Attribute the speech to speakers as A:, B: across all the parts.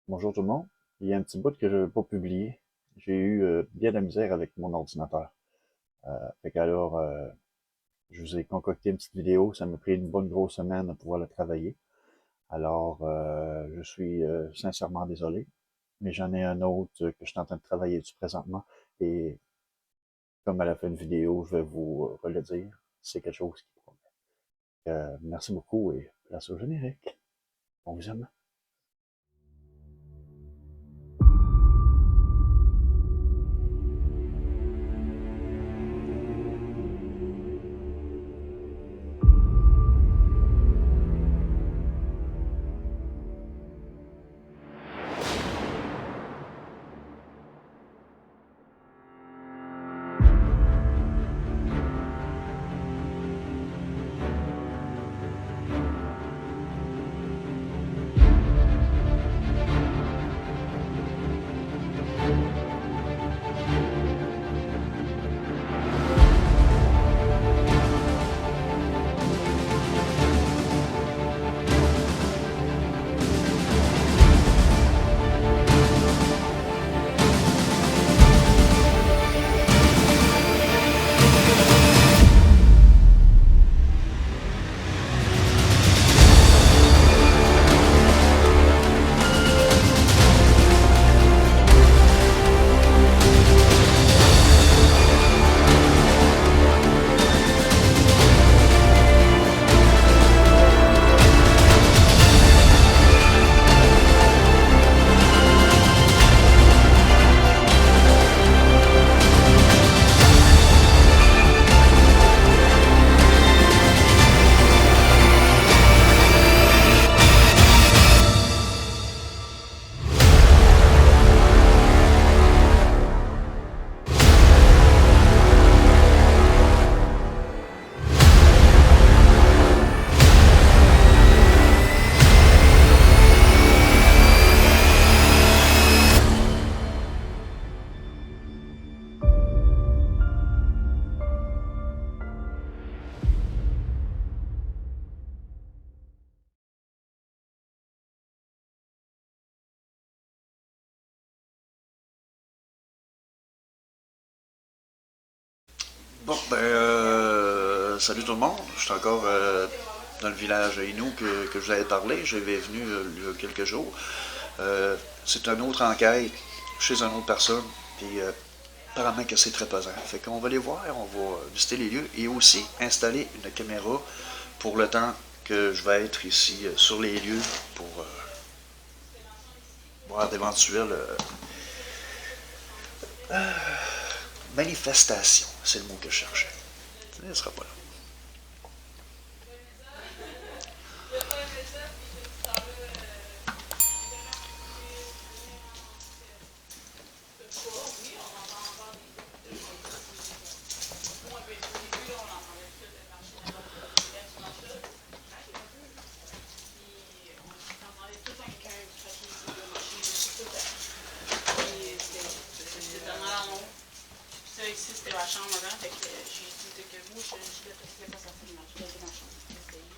A: Bonjour tout le monde. Il y a un petit bout que je n'ai pas publié. J'ai eu bien de la misère avec mon ordinateur. Fait qu'alors, je vous ai concocté une petite vidéo. Ça m'a pris une bonne grosse semaine à pouvoir la travailler. Alors, je suis sincèrement désolé. Mais j'en ai un autre que je suis en train de travailler dessus présentement. Et comme à la fin de vidéo, je vais vous le dire. C'est quelque chose qui promet. Merci beaucoup et place au générique. Bon visionnement.
B: Salut tout le monde. Je suis encore dans le village Inou que je vous avais parlé. J'avais venu il y a quelques jours. C'est une autre enquête chez une autre personne. Puis apparemment que c'est très pesant. Fait qu'on va les voir, on va visiter les lieux et aussi installer une caméra pour le temps que je vais être ici sur les lieux pour voir d'éventuelles manifestations. C'est le mot que je cherchais. Ce ne sera pas là.
C: Ici, c'était ma chambre avant, fait que j'ai dit que vous, je ne laissais pas sortir de ma chambre.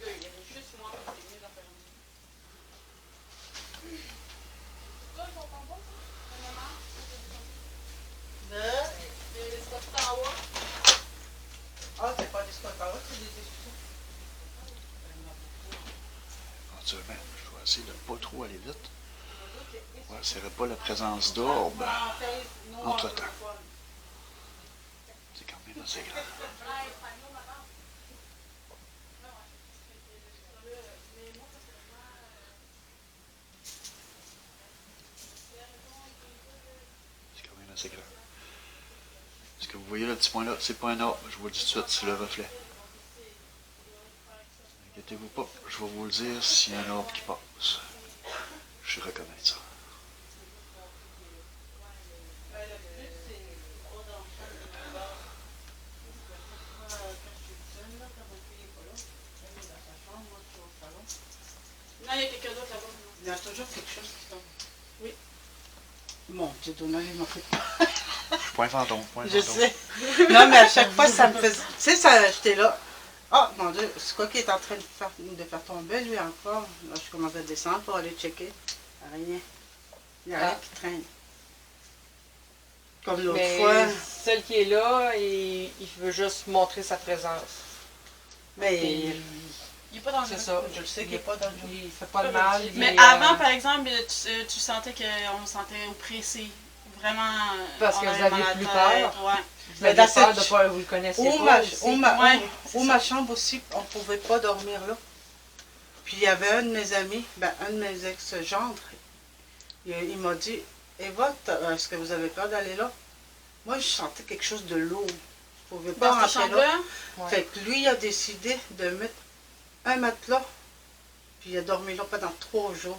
C: Il y avait juste moi qui était mieux dans la journée. Toi, ils sont en bon, ça? Un moment? Des spots en haut? Ah, c'est pas des spots en haut, c'est des discussions.
B: Éventuellement, je vais essayer de ne pas trop aller vite. Ouais, c'est pas la présence d'orbe entre-temps. C'est quand même assez grand. C'est quand même assez grand. Est-ce que vous voyez le petit point là? C'est pas un orbe, je vous le dis tout de suite, c'est le reflet. Inquiétez-vous pas, je vais vous le dire s'il y a un orbe qui passe. Je sais reconnaître ça.
C: Non, il y a quelqu'un d'autre là-bas.
D: Il y a toujours quelque chose qui tombe.
C: Oui.
D: Bon, tu donnes il m'a fait.
B: Je suis pas un fantôme, pas un
D: Je
B: fantôme.
D: sais. Non, mais à chaque fois, ça me faisait. Tu sais, ça, j'étais là. Oh mon Dieu, c'est quoi qui est en train de faire tomber lui encore? Là, je commence à descendre pour aller checker. Rien. Il y a rien
E: Ah.
D: qui traîne. Comme l'autre
E: Mais
D: fois.
E: celle qui est là, il veut juste montrer sa présence.
D: Mais
E: Et
C: Il n'est pas dans
E: c'est ça.
D: je le sais qu'il n'est pas dans le
E: Il fait pas de mal.
C: Mais
E: il est,
C: avant, par exemple, tu sentais qu'on se sentait oppressé. Vraiment.
E: Parce
C: on
E: que vous
C: avait
E: aviez
C: mal à la
E: plus
C: tête,
E: peur.
C: Ouais.
E: Vous avez
D: dans
E: peur de
D: cette-
E: pas, vous le connaissiez
D: Ou
E: pas
D: ma,
E: aussi.
D: ou ma-
C: Ouais,
D: ou- ou ma chambre aussi, on ne pouvait pas dormir là. Puis il y avait un de mes amis, un de mes ex-gendres, il m'a dit, Eva, est-ce que vous avez peur d'aller là? Moi, je sentais quelque chose de lourd. Je ne pouvais pas
C: Dans cette
D: rentrer là.
C: chambre-là,
E: Ouais.
D: Fait que lui, il a décidé de mettre un matelas, puis il a dormi là pendant 3 jours,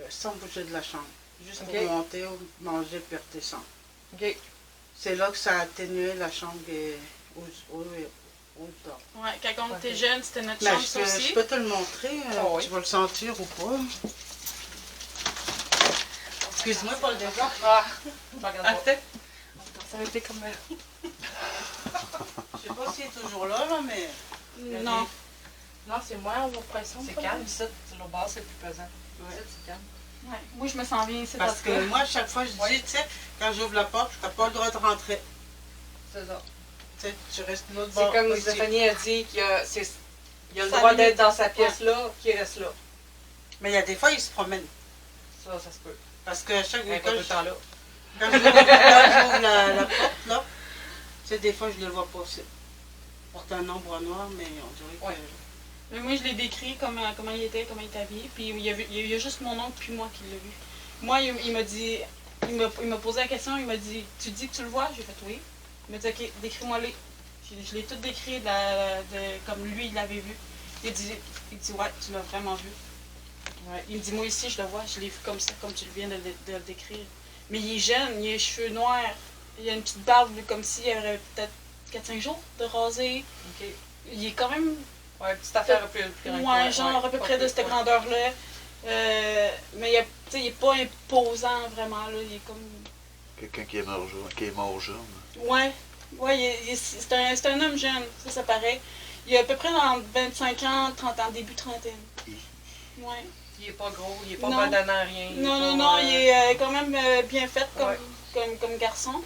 D: sans bouger de la chambre. Juste
E: Ok.
D: pour monter, manger, puis redescendre.
E: Ok.
D: C'est là que ça a atténué la chambre et où je dors.
C: ouais, quand on était
E: Ok.
C: jeunes, c'était notre
D: Mais
C: chambre,
D: je
C: ça
D: peux,
C: aussi.
D: je peux te le montrer,
E: Oh oui.
D: tu vas le sentir ou pas. Excuse-moi pour le désordre.
E: Ah, je regarde
C: Ah,
E: pas.
C: peut-être.
E: Ça va être comme...
D: Je sais pas s'il est toujours là, mais...
C: Non.
E: Non, c'est moins en pression. C'est calme, ici. Le bas, c'est plus pesant.
D: Ouais.
E: Ici, c'est calme.
C: Ouais. Moi, je me sens bien ici.
D: Parce que moi, à chaque fois, je dis,
E: Ouais.
D: tu sais, quand j'ouvre la porte, tu n'as pas le droit de rentrer.
E: C'est ça.
D: Tu sais, tu restes de l'autre
E: C'est
D: bord.
E: comme
D: aussi.
E: Stéphanie a dit qu'il y a, il y a le
C: Ça
E: droit
C: limite.
E: d'être dans sa pièce-là, qu'il reste là.
D: Mais il y a des fois, il se promène.
E: Ça se peut.
D: Parce que chaque
E: Il est
D: fois,
E: pas tout le temps là.
D: quand j'ouvre la porte, là, tu sais, des fois, je le vois passer. Il porte un ombre noir, mais on dirait que...
E: Ouais.
C: Mais moi, je l'ai décrit comment il était habillé. Puis il y a juste mon oncle puis moi qui l'a vu. Moi, il m'a dit, il m'a posé la question, il m'a dit, tu dis que tu le vois? J'ai fait oui. Il m'a dit, ok, décris-moi-les. Je l'ai tout décrit comme lui, il l'avait vu. Il dit, ouais, tu l'as vraiment vu. Ouais. Il me dit, moi ici, je le vois, je l'ai vu comme ça, comme tu viens de le décrire. Mais il est jeune, il a les cheveux noirs, il a une petite barbe comme s'il avait peut-être 4-5 jours de rasé.
E: OK.
C: Il est quand même,
E: Ouais, petite affaire plus
C: ouais, genre à peu près de cette grandeur-là. Mais il est pas imposant vraiment, là. Il est comme.
B: Quelqu'un qui est mort jeune.
C: Ouais, c'est un homme jeune, ça paraît. Il est à peu près dans 25 ans, 30 ans, début trentaine. Ouais.
E: Il est pas gros, il est pas
C: Non.
E: badannant, rien.
C: Non, il est quand même bien fait
E: Ouais.
C: comme garçon.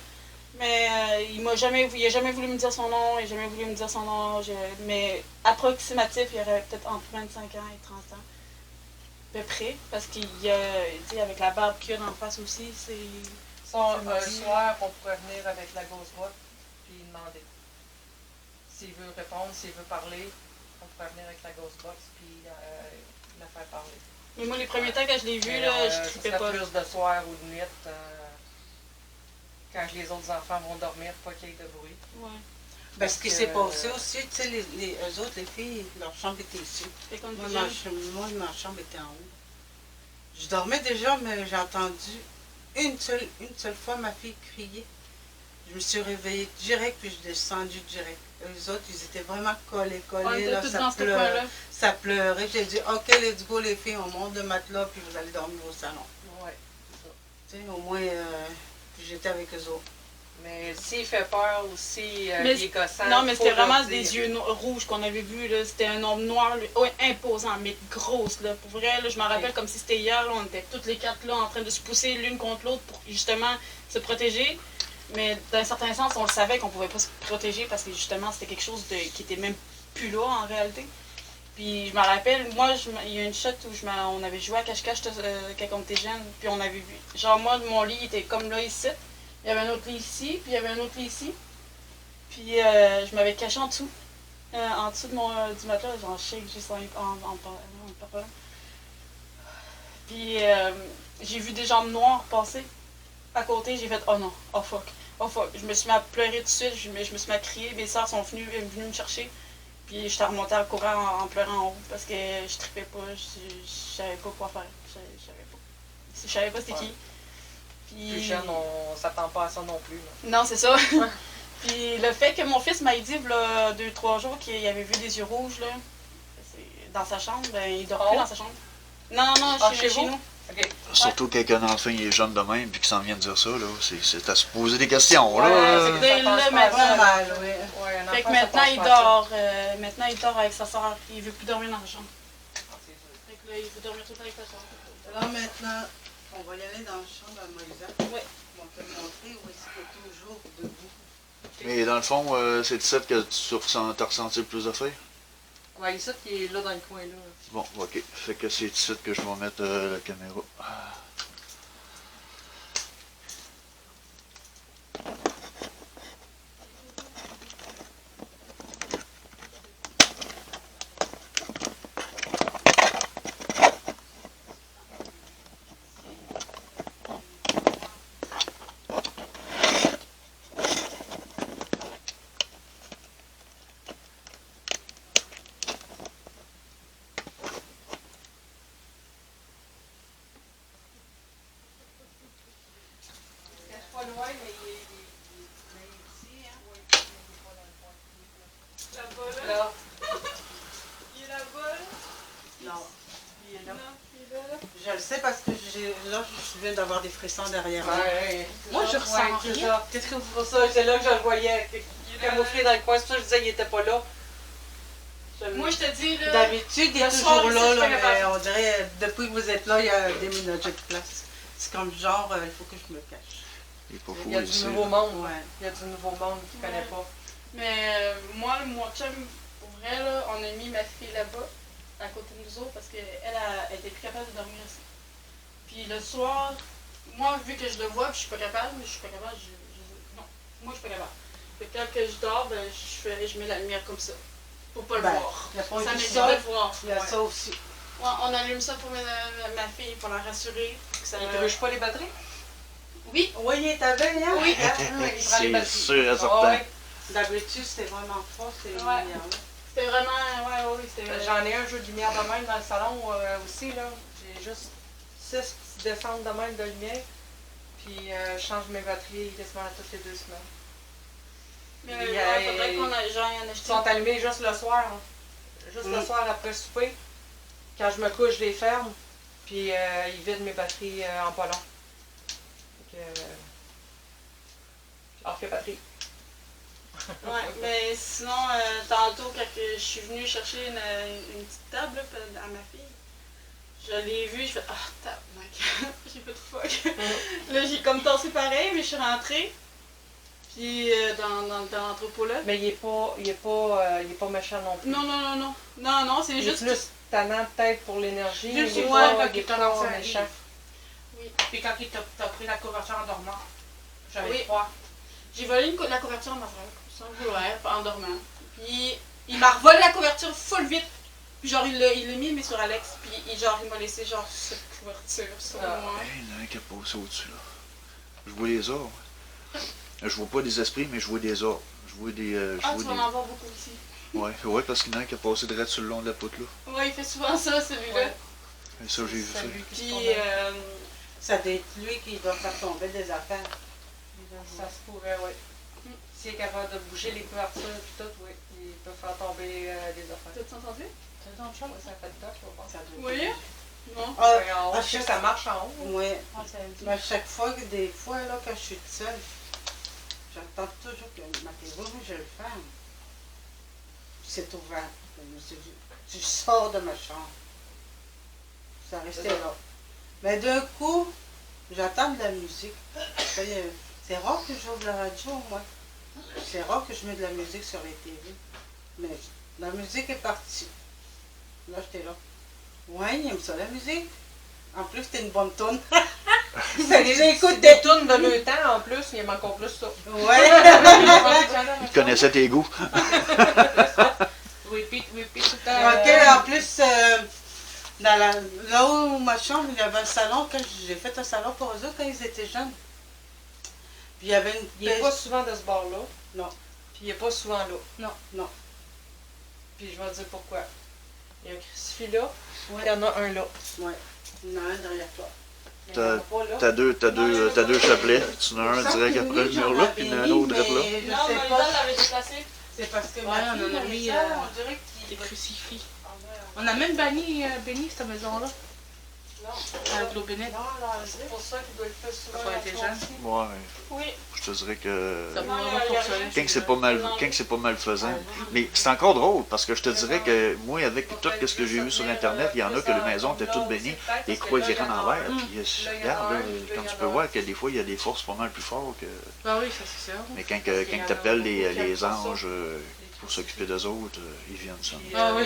C: Mais il a jamais voulu me dire son nom, il n'a jamais voulu me dire son âge. Mais approximatif, il aurait peut-être entre 25 ans et 30 ans. À peu près. Parce qu'il y a, tu sais, avec la barbe qu'il y a d'en face aussi, c'est.
E: Le soir, on pourrait venir avec la grosse boîte puis demander. S'il veut répondre, s'il veut parler, on pourrait venir avec la grosse box puis la faire parler.
C: Mais moi, les premiers temps que je l'ai vu,
E: Mais,
C: là, je
E: ça
C: trippais
E: serait
C: pas.
E: plus de soir ou de nuit, quand les autres enfants vont dormir, pas qu'il y ait de bruit.
C: Ouais.
D: Ben, ce qui
E: Parce
D: s'est
E: que-
D: passé aussi, tu sais, eux autres, les filles, leur chambre était ici.
C: C'est comme
D: Moi,
C: jeune.
D: ma chambre était en haut. Je dormais déjà, mais j'ai entendu une seule fois ma fille crier. Je me suis réveillée direct, puis je suis descendue direct. Les autres, ils étaient vraiment collés,
C: On était
D: là,
C: tous dans ce coin-là.
D: ça pleurait. J'ai dit, OK, let's go, les filles, on monte le matelas, puis vous allez dormir au salon.
E: Ouais, c'est ça.
D: Tu sais, au moins, puis j'étais avec eux autres.
E: Mais s'il fait peur ou si
C: Mais
E: il est gossant,
C: Non, mais
E: faut
C: c'était vraiment
E: leur dire.
C: des yeux rouges qu'on avait vus, là. C'était un homme noir, ouais, imposant, mais grosse, là. Pour vrai, là, je m'en rappelle comme si c'était hier, là, on était toutes les quatre là en train de se pousser l'une contre l'autre pour justement se protéger. Mais d'un certain sens, on le savait qu'on pouvait pas se protéger parce que justement, c'était quelque chose qui était même plus là en réalité. Puis je me rappelle, moi, il y a une shot où on avait joué à cache-cache quand on était jeune, puis on avait vu. Genre, moi, mon lit était comme là, ici. Il y avait un autre lit ici, puis il y avait un autre lit ici. Puis je m'avais caché en dessous. En dessous de du matelas, j'en shake juste en parlant. Puis j'ai vu des jambes noires passer à côté. J'ai fait oh non, oh fuck, oh fuck. Je me suis mis à pleurer tout de suite, je me suis mis à crier. Mes soeurs sont venues me chercher. Puis j'étais remontée en courant en pleurant en haut parce que je trippais pas, je savais pas quoi faire. Je savais pas c'était qui. Puis...
E: Plus jeune, on s'attend pas à ça non plus. Là.
C: Non, c'est ça. Puis le fait que mon fils m'a dit, là, 2-3 jours, qu'il avait vu des yeux rouges, là, dans sa chambre, ben, il dort plus dans sa chambre. Non, chez
E: vous?
C: nous.
E: OK.
B: Surtout quand un enfant il est jeune de même puis qu'il s'en vient de dire ça, là, c'est à se poser des questions.
E: Ouais,
B: Là.
E: c'est que
C: Ben,
E: ça passe
C: là,
E: pas
C: maintenant,
E: à ça.
D: Normal, oui.
E: Ouais, un
C: Fait que
E: enfant, ça
C: maintenant,
E: passe
C: il
E: pas à ça.
C: dort. Maintenant, il dort avec sa soeur. Il veut plus dormir dans la chambre.
E: Ah, c'est sûr.
C: Fait que là, il veut dormir tout le temps avec sa soeur.
D: Là, maintenant, on On va y aller dans la chambre à Moïse.
C: Oui.
D: On va te montrer où est-ce qu'il est toujours debout.
B: Mais dans le fond, c'est ici que t'as ressenti le plus de feuilles?
E: Ouais, ici, qui est là dans le coin, là.
B: Bon, ok. Fait que c'est ici que je vais mettre la caméra.
E: Pas loin, mais il est
D: Ici, hein?
C: Là-bas, là.
E: là.
C: Il est là-bas, là.
D: Non. Il est là.
C: Non, il est là, là.
D: Je le sais parce que là, je viens d'avoir des frissons derrière moi.
E: Ouais,
D: Moi, je ressens
E: c'est
D: rien.
E: ça. C'est pour ça, c'est là que je le voyais. Camouflé dans le coin, c'est pour ça que je disais qu'il était pas là.
C: Moi, je te dis, là.
D: D'habitude, il est
C: le soir,
D: toujours
C: ici,
D: là,
C: je
D: là,
C: suis pas
D: mais
C: capable.
D: on dirait, depuis que vous êtes là, il y a déménagé de place. C'est comme genre, il faut que je me cache.
B: Il est pas
E: Il y a
B: fou
E: du
B: ici.
E: nouveau
B: là.
E: monde.
D: Ouais.
E: Il y a du nouveau monde qui ne connaît pas.
C: Mais moi, mon chum, pour vrai, là, on a mis ma fille là-bas, à côté de nous autres, parce qu'elle elle était plus capable de dormir ici. Puis le soir, moi, vu que je le vois, puis je suis pas capable, non, moi, je suis pas capable. Fait que quand que je dors, ben, je mets la lumière comme ça, pour pas le
D: Ben,
C: voir.
D: il n'y a pas
C: Ça
D: eu
C: m'évite
D: ça.
C: de le voir.
D: Il y a
C: Ouais.
D: ça aussi.
C: Ouais, on allume ça pour mettre ma fille, pour la rassurer. Que ça
E: Il ne gruge pas les batteries?
C: Oui,
D: Oui, il est avec, hein?
C: oui.
E: Il prend les
B: C'est
E: batteries.
B: sûr et
E: Ah
B: certain.
E: ouais.
D: D'habitude, c'était vraiment fort, ces
C: Ouais.
D: lumières-là.
C: C'était vraiment, ouais, c'était...
E: J'en ai un jeu de lumière de même dans le salon aussi, là. J'ai juste 6 petites descentes de même de lumière. Puis je change mes batteries quasiment toutes les 2 semaines.
C: Mais
E: Il y
C: ouais,
E: a-
C: faudrait qu'on aille en
E: Ils
C: acheter.
E: sont allumés juste le soir. Hein. Juste le soir après le souper. Quand je me couche, je les ferme. Puis ils vident mes batteries en pas long. Fait que, je refais batterie.
C: Ouais, mais sinon, tantôt, quand que je suis venue chercher une petite table là, à ma fille, je l'ai vue, je fais ah, tabarnak, j'ai fait fuck. Là, j'ai comme tassé pareil, mais je suis rentrée. Puis dans l'entrepôt-là.
E: Mais il est pas méchant non plus.
C: Non, c'est
E: Il est
C: juste.
E: plus tannant peut-être pour l'énergie.
D: Juste
E: mais il est
D: une
E: pas-
D: fois
E: il est
D: qu'il t'a
E: pas
D: lancé un
E: méchant.
D: livre.
C: Oui.
D: Puis quand il t'a pris la couverture en dormant, j'avais
C: Oui.
D: froid.
C: J'ai volé la couverture à ma frère, sans vouloir, en dormant. Puis il m'a revolé la couverture full vite. Puis genre, il l'a mis, mais sur Alex. Puis il m'a laissé genre cette couverture sur
E: Ah.
C: moi.
B: Il y en a un qui a passé au-dessus, là. Je vois les orbes. Je vois pas des esprits, mais je vois des orbes. Je vois des... je
C: Ah,
B: vois
C: tu vas
B: des...
C: en avoir beaucoup ici.
B: Ouais, parce qu'il y en a un qui a passé direct sur le long de la poutre, là.
C: Ouais, il fait souvent ça, celui-là.
E: Ouais.
B: Et ça, j'ai vu ça.
E: C'est lui qui se
C: Puis,
E: tourne.
D: Ça doit être lui qui doit faire tomber des affaires.
E: Ça se pourrait, oui. S'il est capable de bouger les couvertures et tout, oui, il peut faire tomber des affaires.
C: T'as-tu entendu?
D: C'est dans le champ?
E: Ouais, ça fait le top, je vais voir.
D: Ça doit
C: Vous
D: être
C: voyez?
D: lui.
C: Non.
D: Ah,
E: Ouais, en haut,
D: à
E: je sais
D: chaque-
E: que ça marche en haut.
D: Oui.
C: Ah, ça me dit.
D: Mais à chaque fois, des fois, là, quand je suis toute seule, j'entends toujours que ma télé, je le ferme. C'est ouvert. Je me suis dit, tu sors de ma chambre. Ça restait
E: ça.
D: là. Mais d'un coup, j'entends de la musique. C'est rare que j'ouvre la radio, moi. C'est rare que je mets de la musique sur les TV. Mais la musique est partie. Là, j'étais là. Ouais, il aime ça, la musique. En plus, c'était une bonne tonne. Ça les
E: C'est
D: écoute
E: des tunes de le temps en plus, il aime encore plus ça.
D: Ouais.
B: Il connaissait tes goûts.
E: Repeat tout le
D: Ok,
E: temps.
D: en plus, là où ma chambre, il y avait un salon, quand j'ai fait un salon pour eux autres quand ils étaient jeunes. Puis il y avait une
E: Il n'est pas souvent de ce bord-là.
D: Non.
E: Puis il n'est pas souvent là.
D: Non.
E: Puis je vais te dire pourquoi. Il y a un crucifix là,
D: Ouais.
E: il y en a un là.
D: Ouais. Il y en a un derrière toi.
E: Il n'y en a pas là.
B: T'as deux chapelets. Tu en as un direct après le mur là, puis il y en a un autre direct là.
D: Je
C: Non,
D: sais
C: mais
D: pas.
C: là, l'avait déplacé.
D: C'est parce que
F: Ouais,
D: ma
F: on
D: fille,
F: en a
D: elle
F: mis,
D: ça, on dirait
C: Des
D: qu'il...
C: crucifix.
F: On a même béni cette maison-là.
D: La globinette.
E: C'est pour ça qu'il doit être plus souvent.
D: Ça va être des gens.
A: Ouais,
C: Oui.
A: je te dirais que
D: Ça va
C: Non,
D: pas pour ça.
A: quand c'est pas mal faisant. Mais c'est encore drôle parce que je te dirais que moi, avec tout ce que j'ai vu sur Internet, il y en a que les maisons étaient toutes bénies, les croix virant en l'envers. Puis regarde, là, comme tu peux voir que des fois, il y a des forces pas mal plus fortes que.
D: Ah oui, ça c'est sûr.
A: Mais quand tu appelles les anges pour s'occuper d'eux autres, ils viennent ça.
D: Ah oui.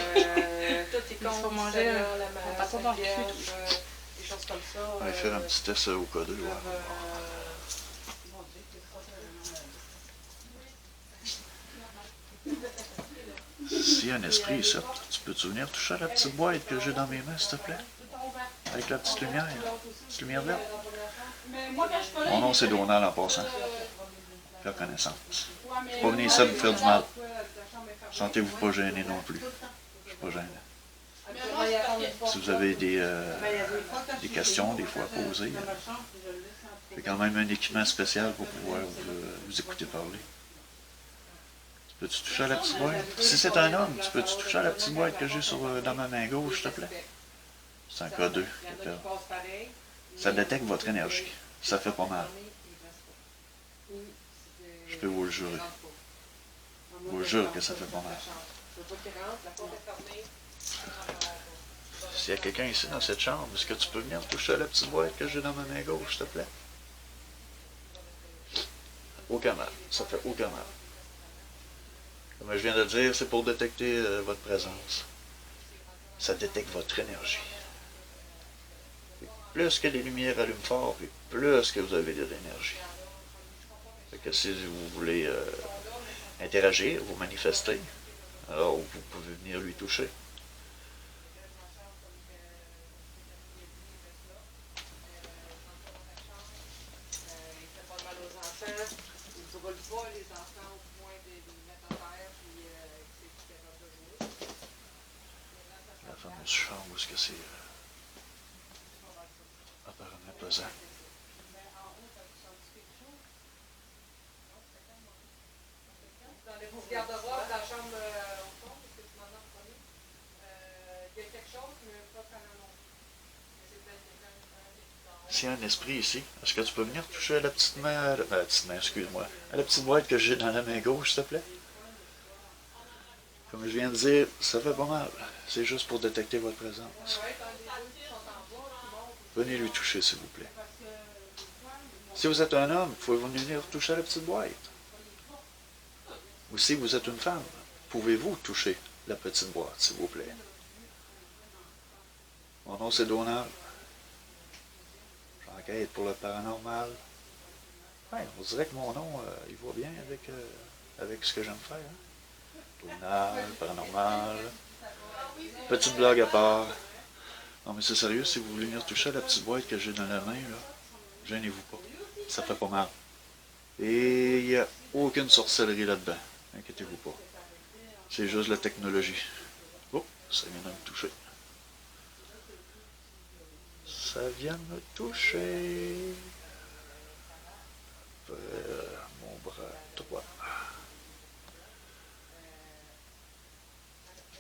E: Tout est
D: Il faut
E: contre
D: manger,
E: la
D: on va pas trop dans le cul.
E: des choses comme ça.
A: On va faire un petit test au cas 2. Ouais. S'il y a un esprit ici, tu peux-tu venir toucher à la petite boîte que j'ai dans mes mains, s'il te plaît? Avec la petite lumière verte.
C: Mais moi, quand je suis pas là,
A: Mon nom, c'est Donald en passant. Faire connaissance. Pas venir ici à vous faire du mal. Sentez-vous pas gêné non plus. Je suis pas gêné. Si vous avez des questions, des fois à poser, j'ai quand même un équipement spécial pour pouvoir vous écouter parler. Tu peux-tu toucher à la petite boîte? Si c'est un homme, tu peux-tu toucher à la petite boîte que j'ai dans ma main gauche, s'il te plaît? C'est un cas 2. Ça détecte votre énergie. Ça fait pas mal. Je peux vous le jurer. Je vous jure que ça fait pas mal. S'il y a quelqu'un ici dans cette chambre, est-ce que tu peux venir toucher à la petite boîte que j'ai dans ma main gauche, s'il te plaît? Aucun mal. Ça fait aucun mal. Comme je viens de le dire, c'est pour détecter votre présence. Ça détecte votre énergie. Et plus que les lumières allument fort, et plus que vous avez de l'énergie. Fait que si vous voulez interagir, vous manifester, alors vous pouvez venir lui toucher. La fameuse chambre où est-ce que c'est apparemment pesant.
E: Dans les petits garde-robes, dans la chambre au fond, parce que tu m'en as reconnu, il y a quelque chose, mais pas quand même non plus. Mais c'est peut-être quelqu'un
A: S'il y a un esprit ici, est-ce que tu peux venir toucher à la petite main, excuse-moi, à la petite boîte que j'ai dans la main gauche, s'il te plaît? Comme je viens de dire, ça fait pas mal. C'est juste pour détecter votre présence. Venez lui toucher, s'il vous plaît. Si vous êtes un homme, pouvez-vous venir toucher à la petite boîte? Ou si vous êtes une femme, pouvez-vous toucher la petite boîte, s'il vous plaît? Mon nom, c'est Donald. J'enquête pour le paranormal. Ouais, on dirait que mon nom, il va bien avec ce que j'aime faire. Hein? Donald, paranormal. Petite blague à part. Non, mais c'est sérieux, si vous voulez venir toucher à la petite boîte que j'ai dans la main, là, gênez-vous pas. Ça fait pas mal. Et il n'y a aucune sorcellerie là-dedans. Inquiétez-vous pas. C'est juste la technologie. Oh, ça vient de me toucher. Ça vient de me toucher. Vers mon bras droit.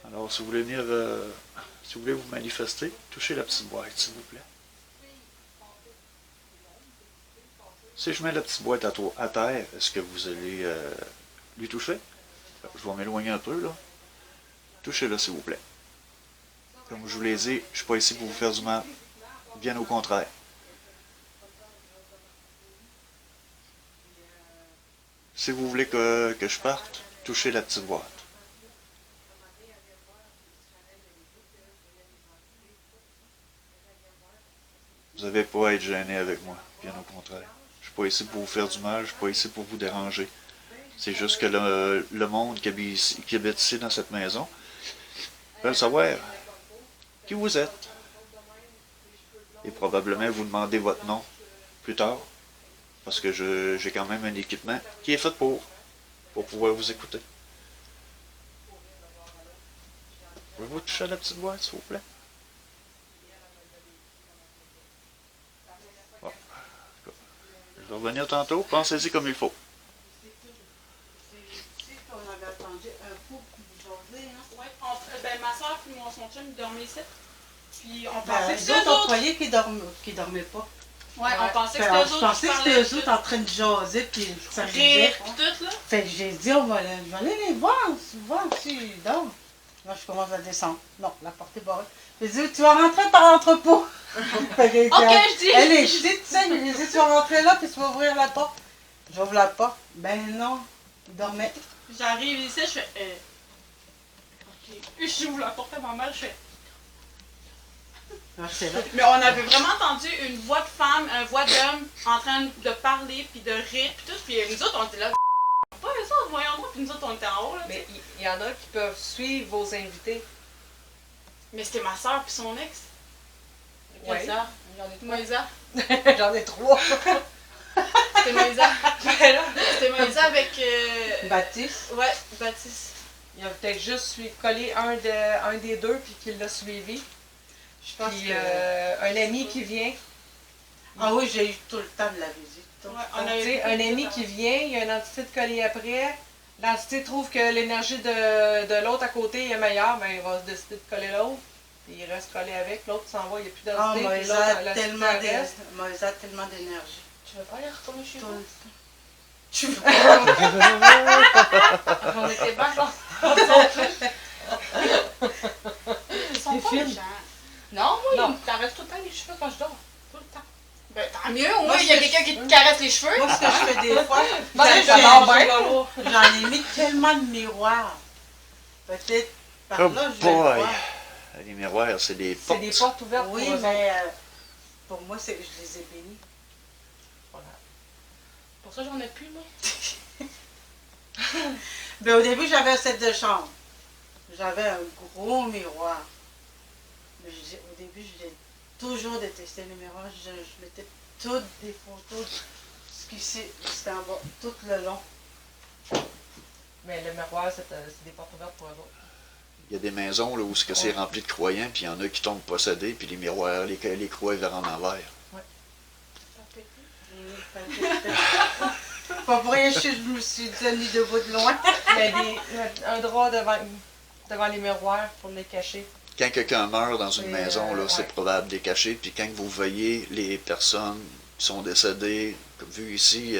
A: Alors, si vous voulez venir, si vous voulez vous manifester, touchez la petite boîte, s'il vous plaît. Si je mets la petite boîte à terre, est-ce que vous allez lui toucher? Je vais m'éloigner un peu, là. Touchez-la, s'il vous plaît. Comme je vous l'ai dit, je ne suis pas ici pour vous faire du mal. Bien au contraire. Si vous voulez que je parte, touchez la petite boîte. Vous n'avez pas à être gêné avec moi, bien au contraire. Je ne suis pas ici pour vous faire du mal, je ne suis pas ici pour vous déranger. C'est juste que le monde qui habite ici dans cette maison veut savoir qui vous êtes. Et probablement vous demandez votre nom plus tard, parce que j'ai quand même un équipement qui est fait pour pouvoir vous écouter. Pouvez-vous toucher à la petite boîte, s'il vous plaît? Bon. Je vais revenir tantôt, pensez-y comme il faut.
D: On avait attendu un couple qui vous jasait, hein?
C: Ouais, ben, ma soeur et son chum, ils dormaient ici. Puis on
D: Ben,
C: pensait que
D: les
C: c'était
D: autres,
C: eux
D: on
C: autres.
D: croyait qu'ils dormaient pas.
C: Ouais, on pensait que
D: Ben,
C: c'était eux
D: je
C: autres.
D: pensais
C: qui
D: que c'était
C: parlaient
D: eux autres en train de jaser, puis ça
C: Rire,
D: riait.
C: puis tout, là.
D: Fait que j'ai dit, je vais aller les voir s'ils dorment. Là, je commence à descendre. Non, la porte est barrée. J'ai dit, tu vas rentrer par l'entrepôt. Fait que j'ai dit,
C: Ok, je dis.
D: elle est petite, tu sais, mais j'ai dit, tu vas rentrer là, puis tu vas ouvrir la porte. J'ouvre la porte. Ben non, ils dormaient.
C: J'arrive ici, je fais. Ok. Puis j'ouvre la porte à ma mère, je fais.
D: Ah, c'est là.
C: Mais on avait vraiment entendu une voix de femme, une voix d'homme en train de parler, puis de rire, puis tout. Puis nous autres, on était là. Pas eux autres, voyons donc, puis nous autres, on était en haut, là. tu sais.
E: Mais il y en a qui peuvent suivre vos invités.
C: Mais c'était ma soeur, puis son ex.
E: Ouais.
C: Quelle sœur? Moïsa.
E: J'en ai 3.
C: C'était Moïsa. C'était Moïsa avec.
D: Baptiste.
C: Ouais, Baptiste.
E: Il a peut-être juste collé un des deux puis qu'il l'a suivi.
D: Je pense
E: Puis
D: que...
E: un ami qui vient.
D: Ah oui, j'ai eu tout le temps de la visite. Tout le
C: Ouais,
D: temps.
C: on a
E: Tu sais,
C: eu
E: un
C: tout
E: ami
C: ça.
E: qui vient, il y a une entité de coller après. L'entité trouve que l'énergie de l'autre à côté est meilleure, ben il va se décider de coller l'autre. Puis il reste collé avec, l'autre s'en va, il n'y a plus
D: Ah,
E: d'entité. puis
D: Moïsa
E: l'autre,
D: a
E: la
D: tellement
E: entité reste.
D: Moïsa a tellement d'énergie.
C: Tu veux pas y retourner chez
D: Tout
C: vous?
D: le temps.
C: Tu veux pas? On était pas dans Ils sont
D: C'est
C: pas
D: fine.
C: méchants. Non, moi,
E: Non.
C: ils me caressent tout le temps les cheveux quand je dors. Tout le temps. Ben, tant mieux, au
D: Moi,
C: moins, il y a
D: ce que
C: quelqu'un
D: je-
C: qui te caresse les cheveux.
D: Moi, ce que je fais des fois,
E: Ben,
D: j'ai-
E: ça va bien.
D: j'en ai mis tellement de miroirs. Peut-être par
A: Oh
D: là, je vais le
A: boy!
D: voir.
A: Les miroirs, c'est des
E: C'est
A: portes.
E: des portes ouvertes
D: Oui,
E: pour eux autres.
D: mais pour moi, c'est que je les ai bénis.
E: Voilà.
C: Pour ça, j'en ai plus, moi.
D: Mais au début, j'avais un set de chambre. J'avais un gros miroir. Mais au début, j'ai toujours détesté les miroirs. Je mettais toutes des photos de ce qui c'était en bas, tout le long.
E: Mais le miroir, c'est des portes ouvertes pour eux autres.
A: Il y a des maisons là, où c'est rempli de croyants, puis il y en a qui tombent possédés, puis les miroirs, les croix vers en envers.
D: Pas pour rien, je me suis tenue debout de loin.
E: Il y a un drap devant les miroirs pour les cacher.
A: Quand quelqu'un meurt dans une
E: Et,
A: maison, là, c'est
E: ouais.
A: probable de les cacher. Puis quand vous voyez les personnes qui sont décédées, comme vu ici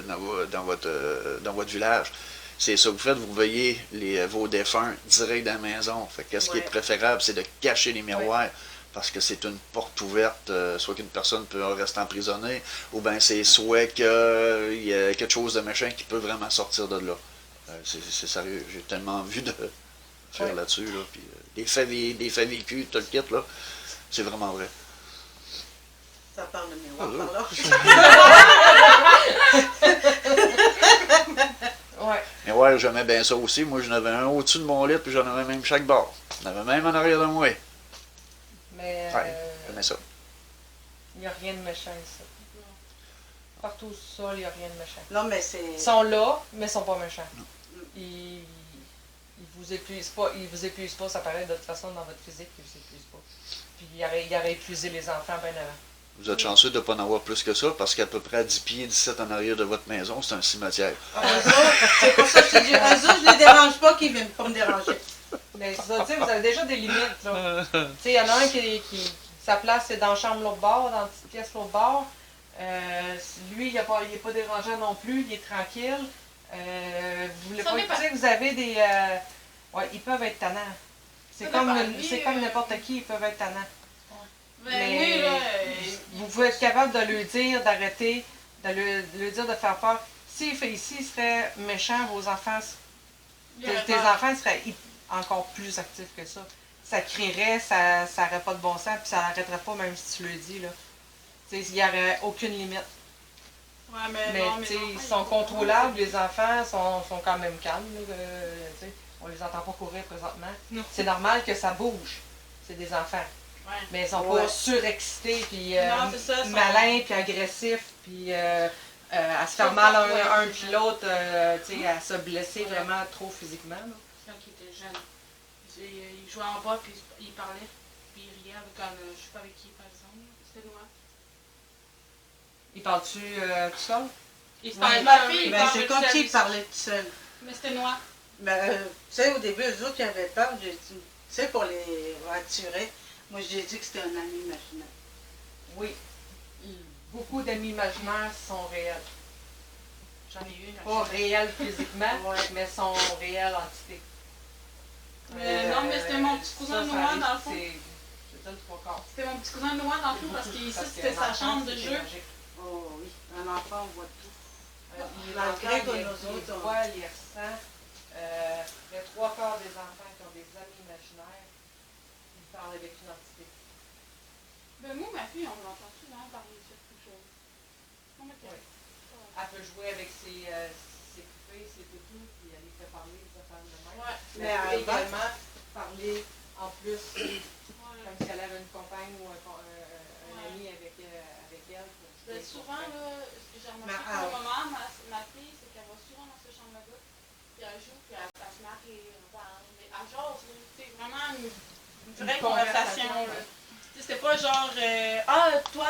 A: dans votre village, c'est ça que vous faites, vous voyez vos défunts direct dans la maison. Fait que qu'est-ce qui est
D: Ouais.
A: préférable, c'est de cacher les miroirs. Parce que c'est une porte ouverte, soit qu'une personne peut rester emprisonnée, ou bien c'est soit qu'il y a quelque chose de méchant qui peut vraiment sortir de là. C'est sérieux, j'ai tellement vu de faire
E: Ouais.
A: là-dessus, là, puis des faits vécus, tout le kit, là, c'est vraiment vrai.
D: Ça parle de miroir
A: Ah,
D: par là.
E: Ouais.
A: Mais ouais, j'aimais bien ça aussi. Moi, j'en avais un au-dessus de mon lit, puis j'en avais même chaque bord. J'en avais même en arrière de moi.
E: Mais
A: Ouais, j'aimais ça.
E: il n'y a rien de méchant ici. Partout ça, il n'y a rien de méchant.
D: Non, mais c'est.
E: Ils sont là, mais ils sont pas méchants. Ils vous épuisent pas, ça paraît de toute façon dans votre physique qu'ils vous épuisent pas. Puis ils auraient épuisé les enfants bien avant.
A: Vous êtes chanceux de ne pas en avoir plus que ça, parce qu'à peu près à 10 pieds, 17 en arrière de votre maison, c'est un cimetière.
D: Eux autres, c'est pour ça que je te dis, eux autres, je les dérange pas, qu'ils viennent pas me déranger.
E: Mais ça, tu sais, vous avez déjà des limites, là. Tu sais, il y en a un sa place, c'est dans la chambre l'autre bord, dans la petite pièce l'autre bord. Lui, il n'est pas dérangeant non plus, il est tranquille. Vous voulez
C: Ça
E: pas,
C: dépend.
E: tu sais, vous avez des... ouais, ils peuvent être tannants. C'est
C: Ça
E: comme,
C: dépend. Lui,
E: c'est comme n'importe qui, ils peuvent être tannants.
C: Ben
E: Mais
C: oui, là.
E: vous pouvez être capable de lui dire d'arrêter, de lui dire de faire peur. S'il serait méchant, vos enfants, tes enfants seraient encore plus actifs que ça. Ça crierait, ça n'aurait pas de bon sens, puis ça n'arrêterait pas même si tu le dis, là. Tu sais, il n'y aurait aucune limite.
C: Ouais, mais,
E: Mais
C: non,
E: tu sais,
C: mes
E: ils
C: enfants,
E: sont contrôlables, les enfants sont quand même calmes. Là, tu sais, on les entend pas courir présentement.
C: Non.
E: C'est normal que ça bouge. C'est des enfants.
C: Ouais.
E: Mais ils sont
D: Ouais.
E: pas surexcités, puis
C: Non, c'est ça, ils sont-
E: malins, puis agressifs, puis à se faire mal
C: Ouais,
E: un
C: c'est
E: puis
C: ça.
E: l'autre, tu sais, à se blesser
C: Ouais.
E: vraiment trop physiquement. Là.
C: Quand il était jeune. Il jouait en bas, puis il parlait, puis il riait avec je sais pas avec qui, par exemple. C'était noir.
E: Il parle-tu tout seul?
C: Il se
D: Oui.
C: parlait de ma fille, il
D: Ben,
C: parlait
D: c'est
C: tout
D: comme
C: seul.
D: s'ils parlaient tout seuls.
C: Mais c'était noir.
D: Ben, tu sais, au début, eux autres, ils avaient peur. J'ai dit, tu sais, pour les rassurer, Moi, j'ai dit que c'était un ami imaginaire.
E: Oui. Beaucoup d'amis imaginaires sont réels.
C: J'en ai eu une.
E: Pas réels physiquement,
D: Ouais.
E: mais sont réels entités.
C: Non, mais c'était mon petit cousin
E: ça
C: noir
E: arrive,
C: dans le fond.
E: Je te donne 3/4.
C: C'était mon petit cousin noir dans le fond parce qu'ici c'était sa chambre de jeu.
D: Oh oui, un enfant, on voit tout.
E: Il
D: Malgré
E: entend,
D: que
E: il
D: nous autres, on-
E: voit, il ressent. Les 3/4 des enfants qui ont des amis imaginaires, ils parlent avec une entité.
C: Ben moi, ma fille, on l'entend souvent parler de quelque chose. On m'a dit.
E: Oui. Elle peut jouer avec ses poupées, ses toutous, puis elle les fait parler, des affaires de même.
C: Ouais.
E: Mais
D: Mais
E: elle peut
D: avant-
E: également parler en plus,
C: Ouais.
E: comme si elle avait une compagne ou un
C: Ouais.
E: ami avec elle.
C: Ben, souvent, là, ce que j'ai remarqué
D: Mais,
C: pour le moment, ma fille, c'est qu'elle va souvent dans cette chambre-là, puis elle joue, puis elle se marie, elle parle, mais elle jase, là, tu sais, vraiment une vraie conversation, là. Tu sais, c'était pas genre, toi,